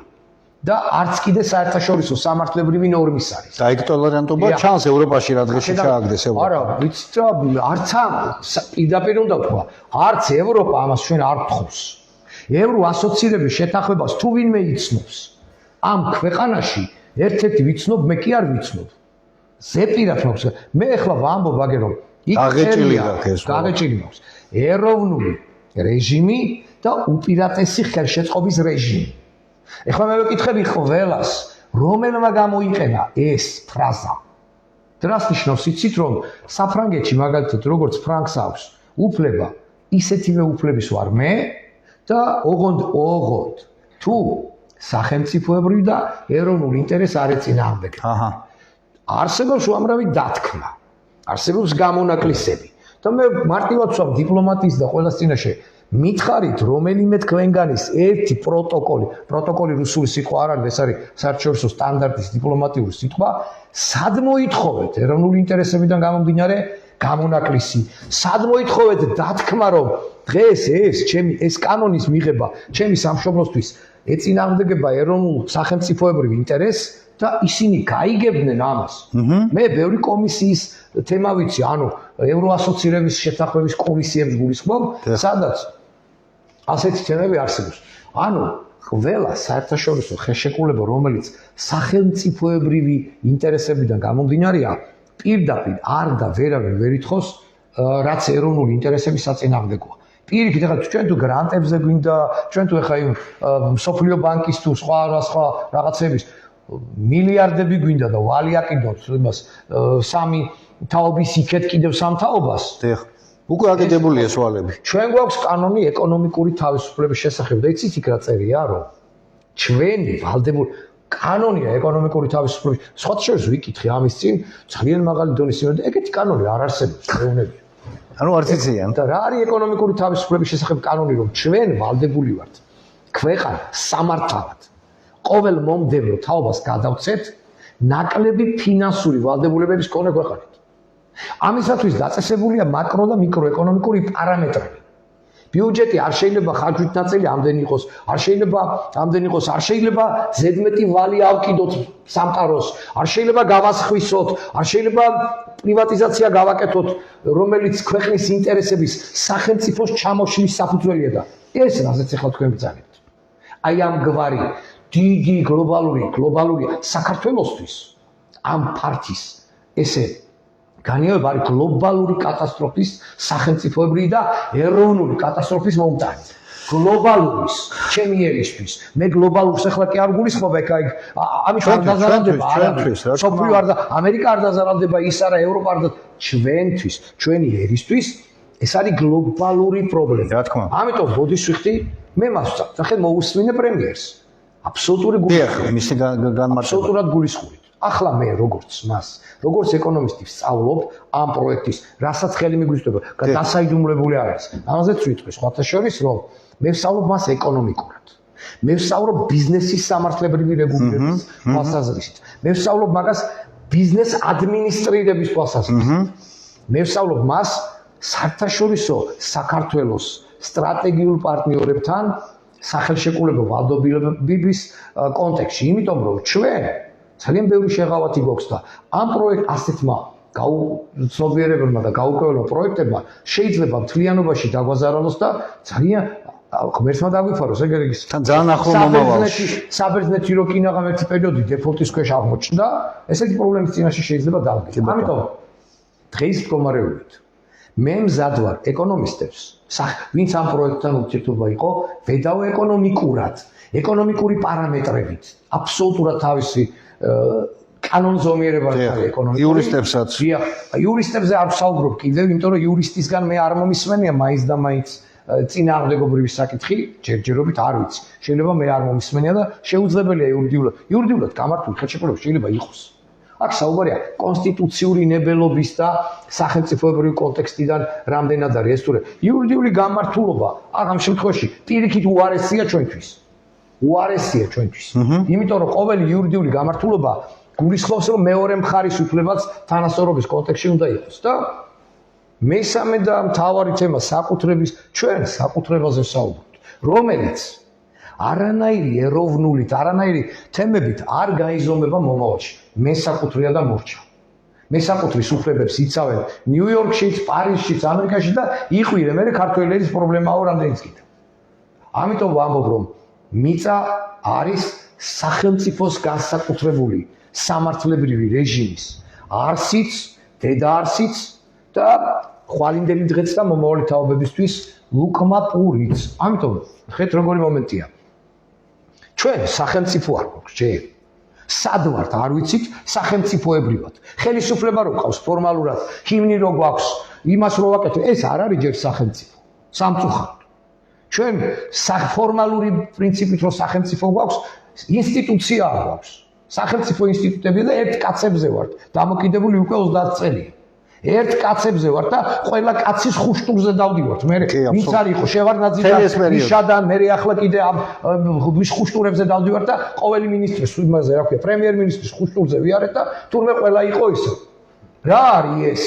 და არც კიდე საერთაშორისო სამართლებრივი ნორმის არის. და ეგ ტოლერანტობა ჩანს ევროპაში რა დღეში ჩააგდეს ევროპა. არა, ვიცით რა, არც პირდაპირ უნდა ვთქვა, არც ევროპა ამას ჩვენ არ თხოვს. ევროასოცირების შეთანხმებას თუ ვინმე იცნობს, ამ ქვეყანაში ერთ-ერთი ვიცნობ, მე კი არ ვიცნობ. ზეპირად მაქვს. მე ახლა ვამბობ აგე რომ გაგეჭილი გაქვს. ეროვნული რეჟიმი და უპირატესი ხელშეწყობის რეჟიმი. ეხლა მე ვეკითხები ყველას, რომელმა გამოიყენა ეს ფრაზა. დრას ნიშნავს იცით რომ საფრანგეთში მაგალითად როგორც ფრანკს აქვს უფლება, ისეთივე უფლების ვარ მე და ოღონდ თუ სახელმწიფოებრივი და ეროვნული ინტერესი არ ეწინააღმდეგება. არსებობს უამრავი დათქმა. არსებობს გამონაკლისები. და მე მარტივად ვსვამ დიპლომატიის და ყველას წინაშე მითხარით რომელიმე თქვენგანის ერთი პროტოკოლი რუსული სიტყვა არ არის, ეს არის საერთაშორისო სტანდარტის დიპლომატიური სიტყვა, სად მოითხოვეთ ეროვნული ინტერესებიდან გამომდინარე გამონაკლისი, სად მოითხოვეთ დათქმა, რომ დღეს ეს კანონის მიღება ჩემი სამშობლოსთვის ეწინააღმდეგება ეროვნულ სახელმწიფოებრივ ინტერესს და ისინი გაიგებდნენ ამას. მე ბევრი კომისიის თემა ვიცი, ანუ ევროასოცირების შეთანხმების კომისიებს გულისხმობ, სადაც ასეთი თემები არსებობს. ანუ ყველა საერთაშორისო ხელშეკრულება, რომელიც სახელმწიფოებრივი ინტერესებიდან გამომდინარეა, პირდაპირ არ და ვერავინ ვერ ითხოვს, რაც ეროვნული ინტერესების საწინააღმდეგოა. პირიქით, ეხლა ჩვენ თუ გრანტებზე გვინდა, ჩვენ თუ ეხლა მსოფლიო ბანკის თუ სხვა რაღაცების მილიარდები გვინდა და ვალიაკიდოთ იმას სამი თაობის იქეთ კიდევ სამ თაობას. უკვე აკიდებულია სვალები. ჩვენ გვაქვს კანონი ეკონომიკური თავისუფლების შესახებ და იცით იქ რა წერია, რომ ჩვენი ვალდებული კანონია ეკონომიკური თავისუფლების. სხვათა შორის ვიკითხე ამის წინ, ძალიან მაღალი დონის იმედი, ეგეთი კანონი არ არსებობს, მეუბნები. ანუ არც იციან. და რა არის ეკონომიკური თავისუფლების შესახებ კანონი, რომ ჩვენ ვალდებული ვართ ქვეყანა სამართავად ყოველ მომდევნო თაობას გადავცეთ ნაკლები ფინანსური ვალდებულებების მქონე ქვეყანით. ამისათვის დაწესებულია მაკრო და მიკროეკონომიკური პარამეტრები. ბიუჯეტი არ შეიძლება ხარჯვით ნაწილი ამდენი იყოს, არ შეიძლება ამდენი იყოს, არ შეიძლება ზედმეტი ვალი ავკიდოთ სამყაროს, არ შეიძლება გავასხვისოთ, არ შეიძლება პრივატიზაცია გავაკეთოთ, რომელიც ქვეყნის ინტერესების სახელმწიფოს ჩამოშლის საფუძველია და ეს რაზეც ახლა თქვენ ბრძანებთ. აი ამ გვარი დიდი გლობალურია საქართველოსთვის ამ ფართის ესე განიევება არის გლობალური კატასტროფის სახელმწიფოებრივი და ეროვნული კატასტროფის მომტანი. გლობალურის ჩემი ერისთვის მე გლობალურს ახლა კი არ გულისხმობ ეკა ამის არ დაზარალდება სოფლიო არ და ამერიკა არ დაზარალდება ის არა ევროპა არ და ჩვენთვის ჩვენი ერისთვის ეს არის გლობალური პრობლემა. რა თქმა უნდა. ამიტომ ბოდის ვიხდი მე მას ვწავ. ახლა მოусმინე პრემიერს. აბსოლუტური აბსოლუტურად გულისხმობთ. ახლა მე როგორც ეკონომისტი ვსწავლობ ამ პროექტის, რასაც ხელი მიგვიწვდება, დასაიდუმლებული არ არის. ამაზეც ვიტყვი სხვათა შორის, რომ მე ვსწავლობ მას ეკონომიკურად. მე ვსწავლობ ბიზნესის სამართლებრივი რეგულირების თვალსაზრისით. მე ვსწავლობ მაგას ბიზნეს ადმინისტრირების თვალსაზრისით. მე ვსწავლობ მას საერთაშორისო საქართველოს სტრატეგიულ პარტნიორებთან სახელშეკრულებო ვალდობილების კონტექსტში, იმიტომ რომ ჩვენ ძალიან ბევრი შეღავათი გვაქვს და ამ პროექტ ასეთმა გაუცნობიერებელმა და გაუკეველო პროექტებმა შეიძლება მთლიანობაში დაგვაზარალოს და ძალიან ღმერთმა დაგვიფაროს ეგ არის თან ძალიან ახლო მომავალში საბერძნეთი რო კინაღამ ერთი პერიოდი დეფოლტის ქვეშ აღმოჩნდა ესეთი პრობლემის წინაშე შეიძლება დავდგეთ ამიტომ დღეს მდგომარეობით მე მზად ვარ ეკონომისტებს ვინც ამ პროექტთან ურთიერთობა იყო ვედაო ეკონომიკურად ეკონომიკური პარამეტრებით აბსოლუტურად თავისი კანონზომიერება არის ეკონომიკური იურისტებსაც იურისტებზე არ ვსაუბრობ კიდევ იმიტომ რომ იურისტისგან მე არ მომისმენია მაინც და მაინც წინააღმდეგობრივი საკითხი ჯერჯერობით არ ვიცი შეიძლება მე არ მომისმენია და შეუძლებელია იურიდიულად გამართული ხელშეკრულება შეიძლება იყოს აქ საუბარია კონსტიტუციური ნებელობის და სახელმწიფოებრივი კონტექსტიდან რამდენად არის ეს თურე იურიდიული გამართულობა ამ შემთხვევაში პირიქით უარესია ჩვენთვის იმიტომ რომ ყოველი იურიდიული გამართულობა გულისხმობს რომ მეორე მხარის უფლებაც თანასწორობის კონტექსტში უნდა იყოს და მესამე და მთავარი თემა საკუთრების ჩვენ საკუთრებაზე ვსაუბრობთ რომელიც არანაირი ეროვნულით არანაირი თემებით არ გაიზომება მომავალში მე საკუთრია და მორჩა მე საკუთრის უფლებებს იცავენ ნიუ-იორკშიც პარიზშიც ამერიკაში და იყვირე მე ქართველების პრობლემაო რამდენიც კიდევ ამიტომ ვამბობ რომ მიწა არის სახელმწიფოს განსაკუთრებული სამართლებრივი რეჟიმის არსიც, დედაარსიც და ხვალინდელი დღეც და მომავალი თაობებისთვის ლუკმა პურიც. ამიტომ ხეთ როგორი მომენტია. ჩვენ სახელმწიფო არ გვაქვს, ჯერ. სად ვართ, არ ვიცით, სახელმწიფოებრივად. ხელისუფლება რო ყავს ფორმალურად, ჰიმნი რო გვაქვს, იმას რო ვაკეთებ, ეს არ არის ჯერ სახელმწიფო. სამწუხაროდ. ჩვენ ფორმალური პრინციპით რო სახელმწიფო გვაქვს, ინსტიტუცია გვაქვს. სახელმწიფო ინსტიტუტები და ერთ კაცებზე ვართ. დამოკიდებული უკვე 30 წელია. ერთ კაცებზე ვარ და ყველა კაცის ხუშტურზე დავდივართ. მე ვინც არ იყო შევარდნაძე და მიშადან, მე ახლა კიდე ვის ხუშტურებზე დავდივართ და ყოველი მინისტრის იმაზე რა ქვია, პრემიერ-მინისტრის ხუშტურზე ვიარეთ და თურმე ყველა იყო ისე. რა არის ეს?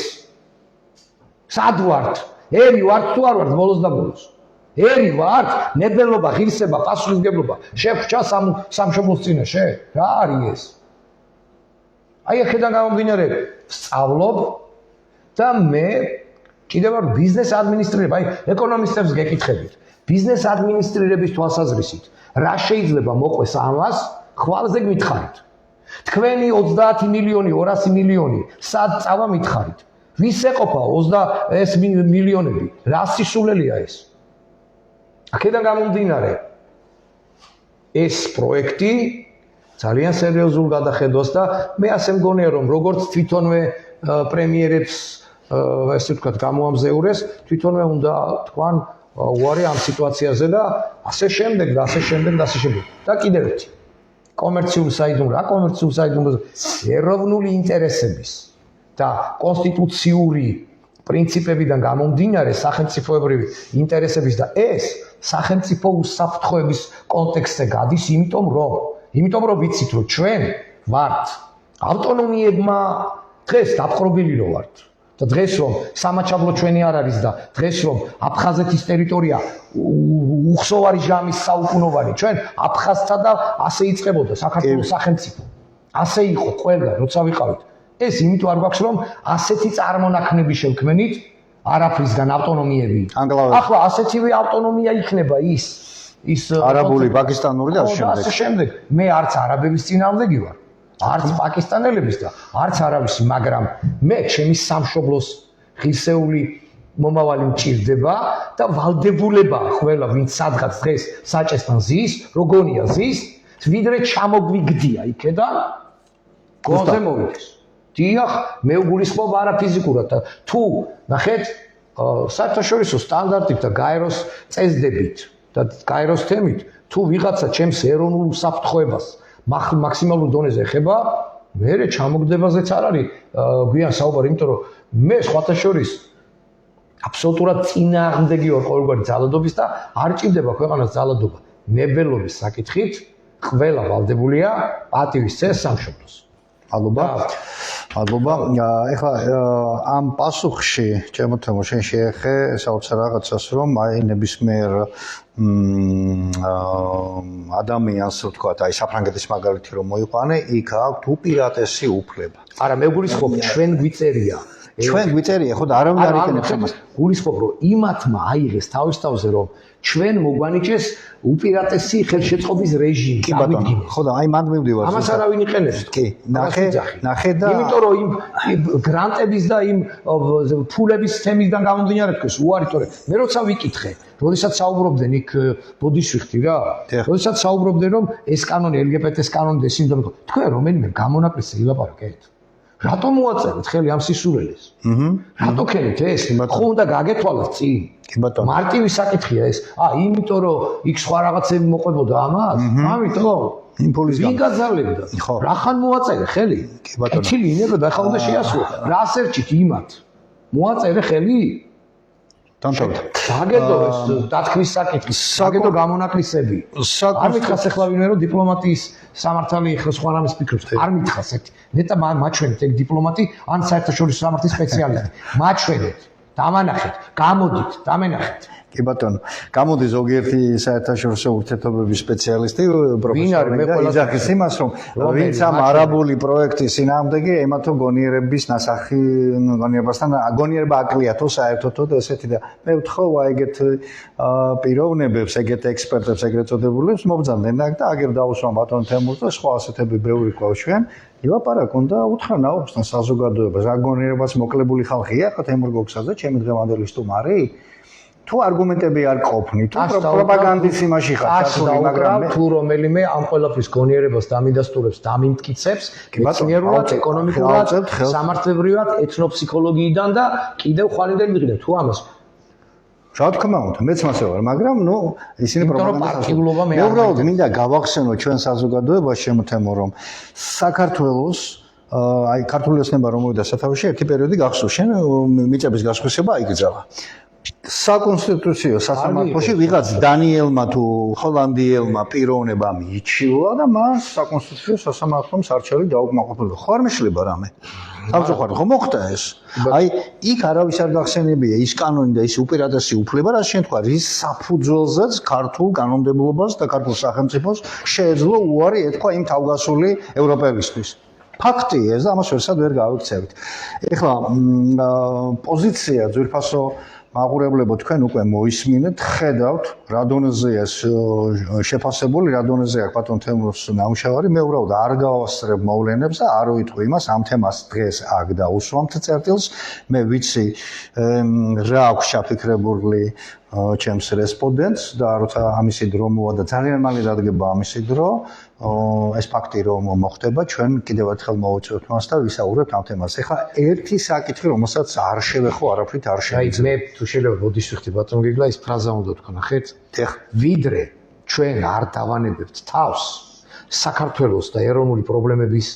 სად ვართ? ერი ვართ თუ არ ვართ ბოლოს და ბოლოს? ერი ვართ? ნებელობა, ღირსება, პასუხისმგებლობა, შეხვჭა სამშობლოს წინაშე? რა არის ეს? აი აქედან გამომდინარე ვსწავლობ და მე კიდევ ვარ ბიზნეს ადმინისტრირება, აი ეკონომისტებს გეკითხებით. ბიზნეს ადმინისტრირების თვალსაზრისით, რა შეიძლება მოყვეს ამას, ხვალზე გმითხარით. თქვენი 30 მილიონი, 200 მილიონი, სად წავა მითხარით? ვის ეყოფა 20 მილიონები? რა სისულელია ეს? აქედან გამომდინარე ეს პროექტი ძალიან სერიოზულ გადახედვას და მე ასე მგონია რომ როგორც თვითონვე პრემიერებს ესე ვთქვათ გამოამზეურეს, თვითონვე უნდა თქვან უარი ამ სიტუაციაზე და ასე შემდეგ და ასე შემდეგ და ასე შემდეგ. და კიდევ ერთი კომერციულ საიდუმლო, კომერციულ საიდუმლოზე ეროვნული ინტერესების და კონსტიტუციური პრინციპებიდან გამომდინარე სახელმწიფოებრივი ინტერესების და ეს სახელმწიფო უსაფრთხოების კონტექსტზე გადის, იმიტომ რომ ვიცით რომ ჩვენ ვართ ავტონომიებმა დღეს დაპყრობილი რო ვართ და დღეს რომ სამაჩაბლო ჩვენი არ არის და დღეს რომ აფხაზეთის ტერიტორია უხსოვარი ჟამის საუკუნოვანი ჩვენ აფხაზთა და ასე იწყებოდა საქართველოს სახელმწიფო ასე იყო ყველგან როცა ვიყავით ეს იმიტომ არ გვაქვს რომ ასეთი წარმონაქმნები შევქმენით არაფრისგან ავტონომიები ახლა ასეთივე ავტონომია იქნება ის არაბული, პაკისტანური და ასე შემდეგ. მე არც არაბების წინააღმდეგი ვარ, არც პაკისტანელების და არც არავის, მაგრამ მე ჩემი სამშობლოს ღირსეული მომავალი მჭირდება და ვალდებულება ყველა ვინც სადღაც დღეს საჭესთან ზის, როგონია ზის, ვიდრე ჩამოგვიგდია იქედან გონზე მოვიდეს. დიახ, მე უგულისხმობ არაფიზიკურად და თუ ნახეთ საერთაშორისო სტანდარტით და გაეროს წესდებით და გაეროს თემით თუ ვიღაცა ჩემს ეროვნულ უსაფრთხოებას მაქსიმალურ დონეზე ეხება, მერე ჩამოგდებაზეც არ არის გვიან საუბარი, იმიტომ რომ მე სხვათა შორის აბსოლუტურად წინააღმდეგი ვარ ყოველგვარი ძალადობის და არ ჭირდება ქვეყანას ძალადობა. ნებელობის საკითხით ყველა ვალდებულია პატივის წეს სამშობლოს. მადლობა. ეხლა ამ პასუხში ჩემო თემო შენ შეეხე საოცარ რაღაცას, რომ აი ნებისმიერ ადამიანს ვთქვათ, აი საფრანგეთის მაგალითი რომ მოიყვანე, იქ აქვს უპირატესი უფლება. არა, მე გულისხმობ ჩვენ გვიწერია. ჩვენ გვიწერია, ხო და არავინ არ იყენებს ამას. გულისხმობ რომ იმათმა აიღეს თავის თავზე რომ ჩვენ მოგვანიჭეს უპირატესი ხელშეწყობის რეჟიმი. კი ბატონო, ხო და აი მანდ მივდივარ. ამას არავინ იყენებს. კი, ნახე და იმიტომ რომ იმ გრანტების და იმ ფულების თემიდან გამომდინარე თქვენ უარი თორე მე როცა ვიკითხე, როდესაც საუბრობდნენ იქ ბოდიშვიხტი რა, როდესაც საუბრობდნენ რომ ეს კანონი LGBT-ს კანონი და ისინი თქვენ რომელიმე გამონაკლისზე ილაპარაკეთ. რატომ მოაწერეთ ხელი ამ სისულელეს? რატო ქენით ეს? ხო უნდა გაგეთვალოთ წინ. კი ბატონო. მარტივი საკითხია ეს. იმიტომ რომ იქ სხვა რაღაცები მოყვებოდა ამას? ამიტომ იმპულსი ვინ გაძალებდა? რახან მოაწერე ხელი? კი ბატონო. კეთილი ინება და ახლა უნდა შეასრულო. რა სერჩით იმათ? მოაწერე ხელი? დამთავრდა. საგედო ეს დათქმის საკითხი, საგედო გამონაკლისები. არ მითხას ახლა ვინმე რომ დიპლომატიის სამართალი ახლა სხვა რამის ფიქრობს. არ მითხას ერთი. ნეტა მაჩვენეთ ეგ დიპლომატი ან საერთაშორისო სამართლის სპეციალისტი. მაჩვენეთ, დამანახეთ, გამოდით, დამენახეთ. კი ბატონო, გამოდი ზოგიერთი საერთაშორისო ურთიერთობების სპეციალისტი პროფესორი და იძახის იმას, რომ ვინც ამ არაბული პროექტის წინააღმდეგი ემართო გონიერების ნასახი გონიერებასთან გონიერება აკლია თუ საერთოდ ესეთი და მე ვთხოვა ეგეთ პიროვნებებს, ეგეთ ექსპერტებს, ეგრეთ წოდებულებს მობრძანდნენ და აგერ დაუსვამ ბატონ თემურს და სხვა ასეთები ბევრი ყავშვენ ილაპარაკონ და უთხრა ნაყოფსთან საზოგადოებას, რა გონიერებას მოკლებული ხალხია, ხო თემურ გოგსაძე, ჩემი დღევანდელი სტუმარი თუ არგუმენტები არ ყოფნით, თუ პროპაგანდის იმაში ხარ ჩასული, მაგრამ თუ რომელიმე ამ ყველაფრის გონიერებას დამიდასტურებს, დამიმტკიცებს, მეცნიერულად, ეკონომიკურად, სამართლებრივად, ეთნოფსიქოლოგიიდან და კიდევ ხვალინდელი მიყიდა თუ ამას. რა თქმა უნდა, მეც მასე ვარ, მაგრამ ნუ ისინი პროპაგანდას მე უბრალოდ მინდა გავახსენო ჩვენ საზოგადოებას შემოთემო, რომ საქართველოს აი ქართული ოცნება რომ მოვიდა სათავეში ერთი პერიოდი გახსოვს შენ მიწების გასხვისება აიგრძალა საკონსტიტუციო სასამართლოში ვიღაც დანიელმა თუ ჰოლანდიელმა პიროვნება მიიჩილა და მას საკონსტიტუციო სასამართლოს არჩევი დაუკმაყოფილდა ხო არ მეშლება რამე სამწუხაროდ ხო მოხდა ეს აი იქ არავის არ გახსენებია ის კანონი და ის უპირატესი უფლება რაც შემთხვევა რის საფუძველზეც ქართულ კანონმდებლობას და ქართულ სახელმწიფოს შეეძლო უარი ეთქვა იმ თავგასული ევროპელებისთვის ფაქტია ეს და ამას ვერსად ვერ გავიქცევით ეხლა პოზიცია ძვირფასო მაყურებლებო თქვენ უკვე მოისმინეთ ხედავთ რა დონეზეა შეფასებული რა დონეზეა ბატონ თემურს ნამუშევარი მე უბრალოდ არ გავასწრებ მოვლენებს და არ ვიტყვი იმას ამ თემას დღეს აქ დაუსვამთ წერტილს მე ვიცი რა აქვს ჩაფიქრებული ჩემს რესპონდენტს და როცა ამისი დრო მოვა და ძალიან მალე დადგება ამისი დრო ეს ფაქტი რომ მოხდება ჩვენ კიდევ ერთხელ მოვუწევთ მას და ვისაუბრებთ ამ თემას. ეხლა ერთი საკითხი რომელსაც არ შევეხო არაფრით არ შეიძლება. მე თუ შეიძლება ბოდიშ ვიხდი ბატონ გიგლა ის ფრაზა უნდა თქვა ნახეთ. ვიდრე ჩვენ არ დავანებებთ თავს საქართველოს და ეროვნული პრობლემების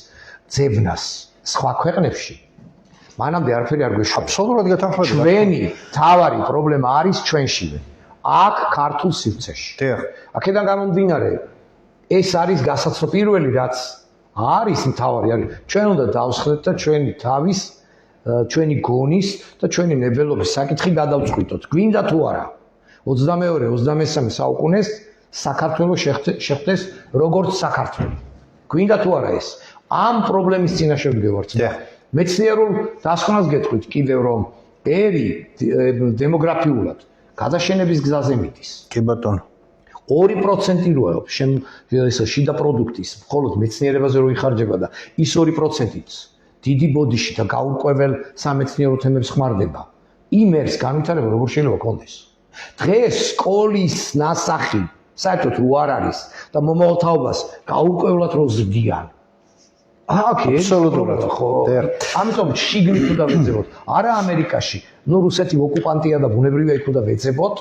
ძებნას სხვა ქვეყნებში მანამდე არაფერი არ გვეშვა. აბსოლუტურად გეთანხმებით. ჩვენი თავარი პრობლემა არის ჩვენშივე. აქ ქართულ სივრცეში. აქედან გამომდინარე ეს არის გასაცნო პირველი რაც არის მთავარი არის ჩვენ უნდა დავსხდეთ და ჩვენი თავის ჩვენი გონის და ჩვენი ნებელობის საკითხი გადავწყვიტოთ გვინდა თუ არა 22-23 საუკუნეს საქართველოს შეხვდეს როგორც საქართველო გვინდა თუ არა ეს ამ პრობლემის წინაშე ვდგევართ მეცნიერულ დასკვნას გეტყვით კიდევ რომ ერი დემოგრაფიულად გადაშენების გზაზე მიდის კი ბატონო 2% როა ეს შიდა პროდუქტის მხოლოდ მეცნიერებაზე რო იხარჯება და ის 2%-იც დიდი ბოდიში და გაურკვეველ სამეცნიერო თემებს ხმარდება იმერს განვითარება როგორ შეიძლება კონდეს დღეს სკოლის ნასახი საერთოდ რო არ არის და მომავალთაობას გაურკვევლად რო ზრდიან აბსოლუტურად ხო ამიტომ შიგნით უნდა ვეძებოთ არა ამერიკაში ნუ რუსეთი ოკუპანტია და ბუნებრივია იქ უნდა ვეძებოთ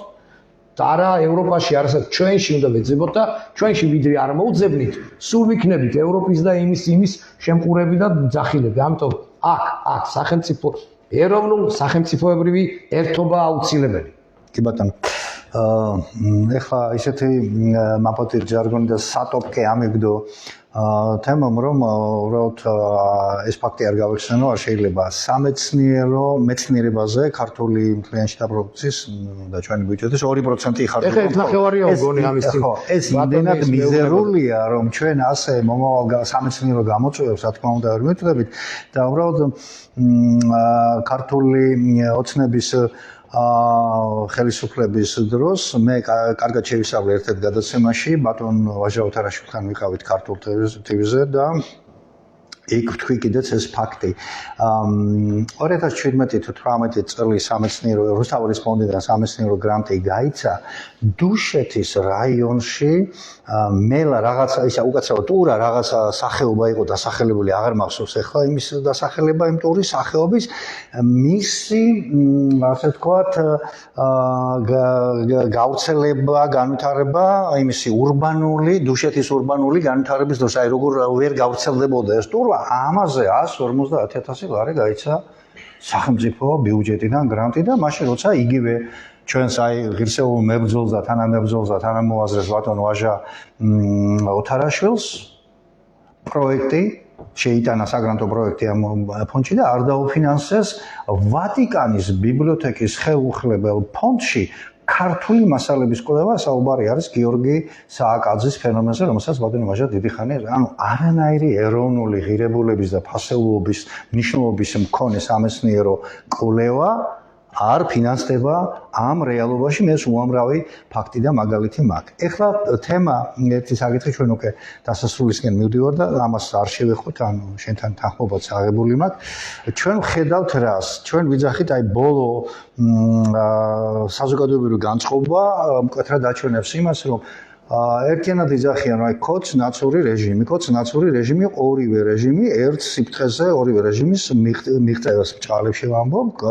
და არა ევროპაში არასდროს ჩვენში უნდა ვეძებოთ და ჩვენში ვიდრე არ მოუძებნით სულ ვიქნებით ევროპის და იმის შემყურები და ძახილები ამიტომ აქ სახელმწიფო ეროვნულ სახელმწიფოებრივი ერთობა აუცილებელი კი ბატონო ეხლა ისეთი მაპატი ჟარგონი და სატოპკე ამიგდო თემამ რომ უბრალოდ ეს ფაქტი არ გავიხსენო არ შეიძლება სამეცნიერო მეცნიერებაზე ქართული მთლიანი შიდა პროდუქციის და ჩვენი ბიუჯეტის 2% იხარჯება. ეხლა ერთ ნახევარია მგონი ამის წინ. ეს იმდენად მიზერულია რომ ჩვენ ასე მომავალ სამეცნიერო გამოწვევებს რა თქმა უნდა ვერ მივხვდებით და უბრალოდ ქართული ოცნების ხელისუფლების დროს მე კარგად შევისწავლე ერთ-ერთ გადაცემაში ბატონ ვაჟა ოთარაშვილთან ვიყავით ქართულ ტელევიზიაზე და იქ თქვი კიდეც ეს ფაქტი 2017-18 წლის სამეცნიერო რუსთავის ფონდიდან სამეცნიერო გრანტი გაიცა დუშეთის რაიონში მელა რაღაცა ისა უკაცრავად ტურა რაღაცა სახეობა იყო დასახელებული აღარ მახსოვს ახლა იმის დასახელება იმ ტურის სახეობის მისი ასე ვთქვათ გავრცელება განვითარება იმისი ურბანული დუშეთის ურბანული განვითარების დროს აი როგორ ვერ გავრცელდებოდა ეს ტურა ამაზე 150,000 ლარი გაიცა სახელმწიფო ბიუჯეტიდან გრანტი და მაშინ როცა იგივე ჩვენს აი ღირსეულ მებრძოლს და თანამებრძოლს და თანამოაზრეს ბატონ ვაჟა ოთარაშვილს პროექტი შეიტანა საგრანტო პროექტი ამ ფონდში და არ დაუფინანსეს ვატიკანის ბიბლიოთეკის ხელუხლებელ ფონდში ქართული მასალების კვლევა საუბარი არის გიორგი სააკაძის ფენომენზე, რომელსაც ბატონი ვაჟა დიდი ხანი ანუ არანაირი ეროვნული ღირებულების და ფასეულობის მნიშვნელობის მქონე სამეცნიერო კვლევა არ ფინანსდება ამ რეალობაში მე უამრავი ფაქტი და მაგალითი მაქვს. ეხლა თემა ერთი საკითხი ჩვენ უკვე დასასრულისკენ მივდივარ და ამას არ შევეხოთ, ანუ შენთან თანხმობაც აღებული მაქვს. ჩვენ ვხედავთ რას? ჩვენ ვიძახით აი ბოლო საზოგადოებრივი განწყობა მკვეთრად აჩვენებს იმას, რომ ერთიანად იძახიან აი კოც ნაცური რეჟიმი ორივე რეჟიმი ერთ სიფრთხეზე ორივე რეჟიმის მიღწევას ბჭყალებში ვამბობ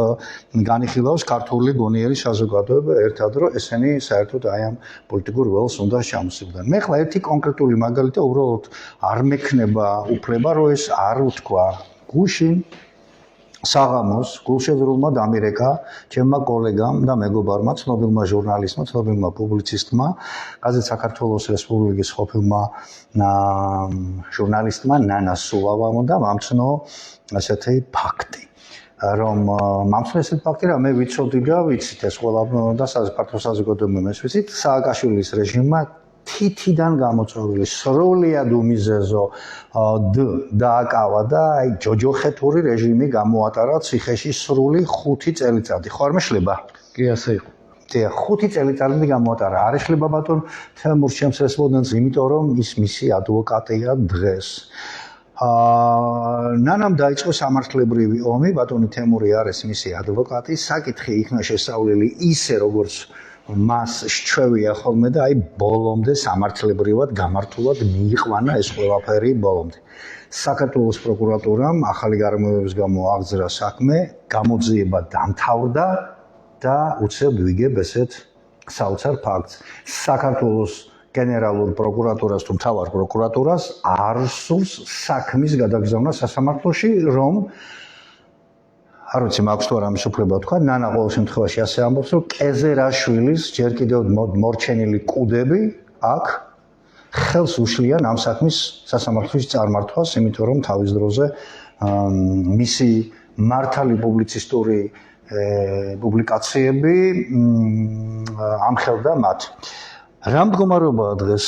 განიხილავს ქართული გონიერი საზოგადოება ერთად რომ ესენი საერთოდ აი ამ პოლიტიკურ ველს უნდა ჩამოსიდნენ მე ხლა ერთი კონკრეტული მაგალითი უბრალოდ არ მექნება უფლება რომ ეს არ უთქვა გუშინ საღამოს გულშეძრულმა დამირეკა ჩემმა კოლეგამ და მეგობარმა, ცნობილმა ჟურნალისტმა, ცნობილმა პუბლიცისტმა, გაზეთ საქართველოს რესპუბლიკის ყოფილმა ჟურნალისტმა ნანა სულავამ და მამცნო ასეთი ფაქტი. რომ მამცნო ესეთი ფაქტი რა მე ვიცოდი და ვიცით ეს ყველა და საქართველოს საზოგადოებამ ვიცით სააკაშვილის რეჟიმმა თითიდან გამოწვეული სრულიად უმიზეზო დააკავა და აი ჯოჯოხეთური რეჟიმი გამოატარა ციხეში სრული 5 წელიწადი. ხო არ მეშლება? კი ასე იყო. 5 წელიწადი გამოატარა. არ ეშლება ბატონ თემურ ჩემს რესპონდენტს, იმიტომ რომ ის მისი ადვოკატია დღეს. ნანამ დაიწყო სამართლებრივი ომი, ბატონი თემური არის მისი ადვოკატი, საკითხი იქნა შესავლელი ისე როგორც მას შეჩვევია ხოლმე და აი ბოლომდე სამართლებრივად გამართულად მიიყვანა ეს ყველაფერი ბოლომდე. საქართველოს პროკურატურამ ახალი გარემოებების გამო აღძრა საქმე, გამოძიება დამთავრდა და უცებ ვიგებ ესეთ საოცარ ფაქტს. საქართველოს გენერალურ პროკურატურას თუ მთავარ პროკურატურას არ სურს საქმის გადაგზავნა სასამართლოში, რომ არ ვიცი მაქვს თუ არა ამის უფლება თქვა, ნანა ყოველ შემთხვევაში ასე ამბობს, რომ კეზერაშვილის ჯერ კიდევ მორჩენილი კუდები აქ ხელს უშლიან ამ საქმის სასამართლოში წარმართვას, იმიტომ რომ თავის დროზე მისი მართალი პუბლიცისტური პუბლიკაციები ამხელდა მათ. რა მდგომარეობაა დღეს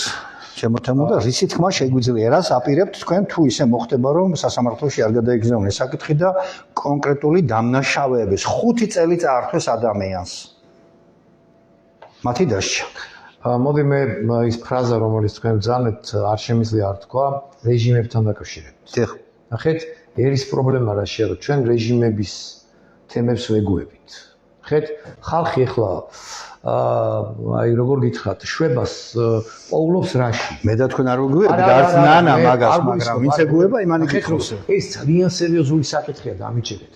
შემოთემო და რისი თქმა შეგვიძლია, რას აპირებთ თქვენ თუ ისე მოხდება რომ სასამართლოში არ გადაიგზავნეს საკითხი და კონკრეტული დამნაშავეების 5 წელი წაართვეს ადამიანს. მათი დასჯა. მოდი მე ის ფრაზა რომელიც თქვენ ბრძანეთ არ შემიძლია არ თქვა რეჟიმებთან დაკავშირებით. დიახ. ნახეთ, ერის პრობლემა რა შეერო ჩვენ რეჟიმების თემებს ვეგუებით. ნახეთ, ხალხი ახლა აი როგორ გითხრათ, შვებას პოულობს რაში. მე და თქვენ არ ვეგუებით, არც ნანა მაგას, მაგრამ ვინც ეგუება, იმანი გითხრობს. ეს ძალიან სერიოზული საკითხია, დამიჯერეთ.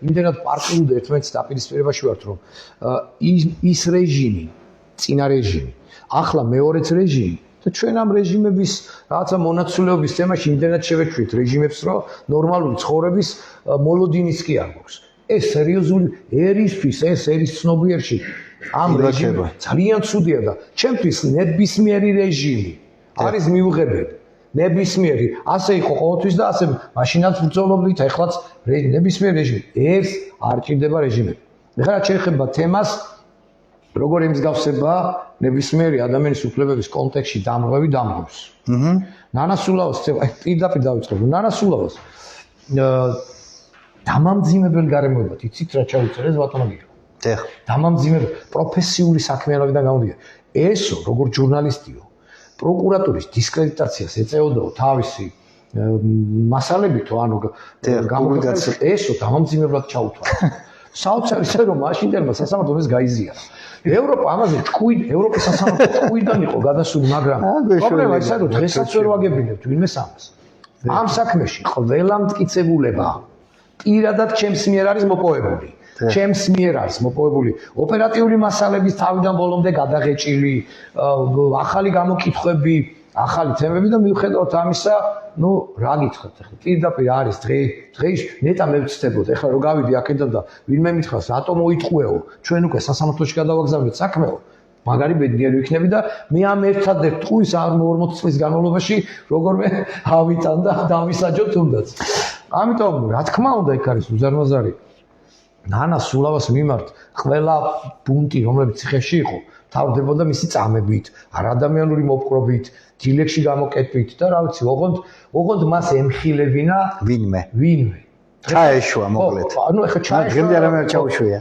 იმდენად პარტიულ ერთმანეთს დაპირისპირებაში ვართ, რომ ის რეჟიმი, წინა რეჟიმი, ახლა მეორეც რეჟიმი და ჩვენ ამ რეჟიმების რაღაცა მონაცვლეობის თემაში იმდენად შევეჩვით რეჟიმებს, რომ ნორმალური ცხოვრების მოლოდინიც კი არ გვაქვს. ეს სერიოზული ერისთვის, ეს ერის ცნობიერში ამ რეჟიმი ძალიან ცუდია და ჩემთვის ნებისმიერი რეჟიმი არის მიუღებელი. ნებისმიერი, ასე იყო ყოველთვის და ასე მაშინაც ბრძოლობდით, ეხლაც ნებისმიერი რეჟიმი. ეს არ ჭირდება რეჟიმები. ეხლა შეიძლება თემას როგორ ემსგავსება ნებისმიერი ადამიანის უფლებების კონტექსტში დამრღვევი დამრღვევს. ნანა სულავას პირდაპირ დავიწყებ. ნანა სულავას დამამძიმებელ გარემოებად იცით რა ჩაუწერეს ბატონო გირო. დიახ. დამამძიმებელ პროფესიული საქმიანობიდან გამოდია. ესო როგორც ჟურნალისტიო, პროკურატურის დისკრედიტაციას ეწეოდაო თავისი მასალებითო, ანუ გამოკითხებით ესო დამამძიმებლად ჩაუთვალა. საოცარი ისე რომ მაშინდელმა სასამართლოს გაიზიარა. ევროპა ამაზე ევროპის სასამართლო ჭკუიდან იყო გადასული, მაგრამ პრობლემა ისაა რომ დღესაც ვერ ვაგებინებთ ვინმეს ამას. ამ საქმეში ყველა მტკიცებულება პირადად ჩემს მიერ არის მოპოვებული. ჩემს მიერ არის მოპოვებული ოპერატიული მასალების თავიდან ბოლომდე გადაღეჭილი, ახალი გამოკითხვები, ახალი თემები და მიუხედავად ამისა, ну, რა გითხრათ ახლა, პირდაპირ არის დღეს ნეტა მე ვწდებოდ, ახლა რომ გავიდი აქედან და ვინმე მითხრას, რატომ მოიტყუეო, ჩვენ უკვე სასამართლოში გადავაგზავნეთ საქმეო, მაგარი ბედნიერი ვიქნები და მე ამ ერთადერთ ტყუის 40 წლის განმავლობაში როგორმე ავიტან და დავისაჯო თუნდაც. ამიტომ რა თქმა უნდა იქ არის უზარმაზარი ნანა სულავას მიმართ ყველა პუნქტი რომლებიც ციხეში იყო თავდებოდა მისი წამებით, არადამიანური მოპყრობით, დილეგში გამოკეთებით და რა ვიცი, ოღონდ მას ემხილებინა ვინმე. ჩაეშვა მოკლედ. ანუ ეხლა ჩაეშვა. დღემდე არამედ ჩაუშვია.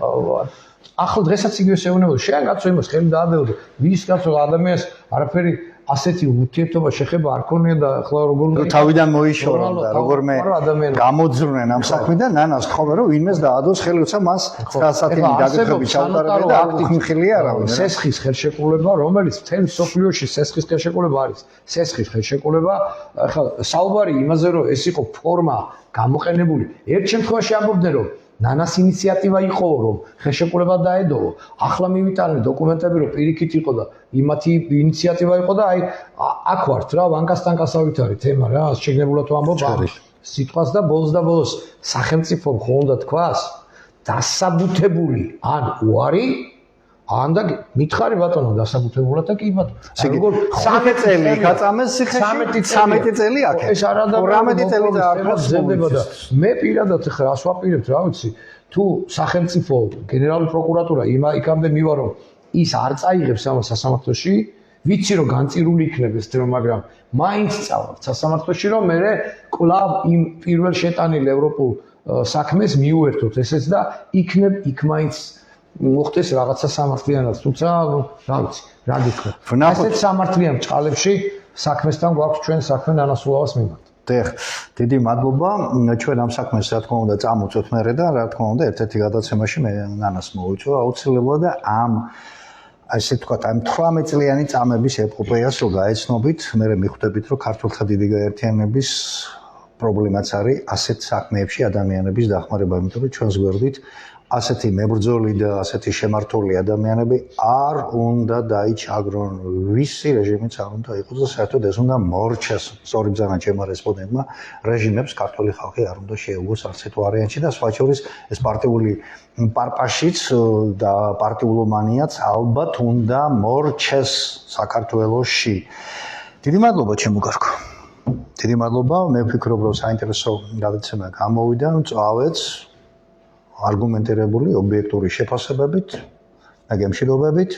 ახლა დღესაც იგივე შეუნებოდა, შენ კაცო იმას ხელი დაადეოდე, ვის კაცო ადამიანს არაფერი ასეთი ურთიერთობა შეხება არ ქონია და ახლა როგორ თავიდან მოიშორონ და როგორმე გამოძრნენ ამ საქმიდან, ნანას თხოვე რომ ვინმეს დაადოს ხელი, როცა მას 9 საათიანი გაგრძელებით ჩაუტარებია და აქტივი არავინ. სესხის ხელშეკრულება, რომელიც მთელ მსოფლიოში სესხის ხელშეკრულება არის. სესხის ხელშეკრულება, ახლა საუბარი იმაზე რომ ეს იყო ფორმა გამოყენებული. ერთ შემთხვევაში ამბობდნენ რომ ნანას ინიციატივა იყო რომ ხელშეკრულება დაედოო. ახლა მივიტანე დოკუმენტები რომ პირიქით იყო და იმათი ინიციატივა იყო და აი აქ ვართ რა ვანკასტანკასავით არის თემა რა შეგნებულად ვამბობ. სიტყვას და ბოლოს სახელმწიფომ ხო უნდა თქვას დასაბუთებული ან უარი ან და მითხარი ბატონო დასაბუთებულად და კი ბატონო როგორ 13 წელი გაწამეს ციხეში 13 წელი აქ ეს არადა 18 წელი დაარქვეს ზებდება მე პირადად ხა რას ვაპირებთ რა ვიცი თუ სახელმწიფო გენერალური პროკურატურა იქამდე მივა რომ ის არ წაიღებს ამას სასამართლოში ვიცი რომ განწირული იქნება ეს თემა მაგრამ მაინც წავალ სასამართლოში რომ მე კლავ იმ პირველ შეტანილ ევროპულ საქმეს მიუერთოთ ესეც და იქ მაინც მოხდეს რაღაცა სამართლიანად თუმცა რა ვიცი რა გითხრა ასეთ სამართლიან ჭყალებში საქმესთან გვაქვს ჩვენ საქმე ნანასულავას მიმართ დიახ დიდი მადლობა ჩვენ ამ საქმეს რა თქმა უნდა წამოწევთ მერე და რა თქმა უნდა ერთ-ერთი გადაცემაში მე ნანას მოვიწვა აუცილებლად და ამ ასე ვთქვათ ამ 18 წლიანი წამების ეპოპეას რო გაეცნობით მე მიხვდებით რომ ქართულთა დიდი გაერთიანების პრობლემაც არის ასეთ საქმეებში ადამიანების დახმარება იმიტომ რომ ჩვენს გვერდით ასეთი მებრძოლი და ასეთი შემართული ადამიანები არ უნდა დაიჩაგრონ ვისი რეჟიმიც არ უნდა იყოს და საერთოდ ეს უნდა მორჩეს სწორი ბრძანა ჩემმა რესპონდენტმა რეჟიმებს ქართული ხალხი არ უნდა შეეუგოს არც ერთ ვარიანტში და სხვა შორის ეს პარტიული პარპაშიც და პარტიულომანიაც ალბათ უნდა მორჩეს საქართველოში დიდი მადლობა ჩემო გარკვ დიდი მადლობა მე ვფიქრობ რომ საინტერესო გადაცემა გამოვიდა წავეც არგუმენტირებული ობიექტური შეფასებებით და გემშვიდობებით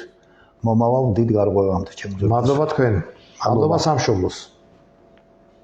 მომავალ დიდ გარღვევამდე ჩემო მადლობა თქვენ მადლობა სამშობლოს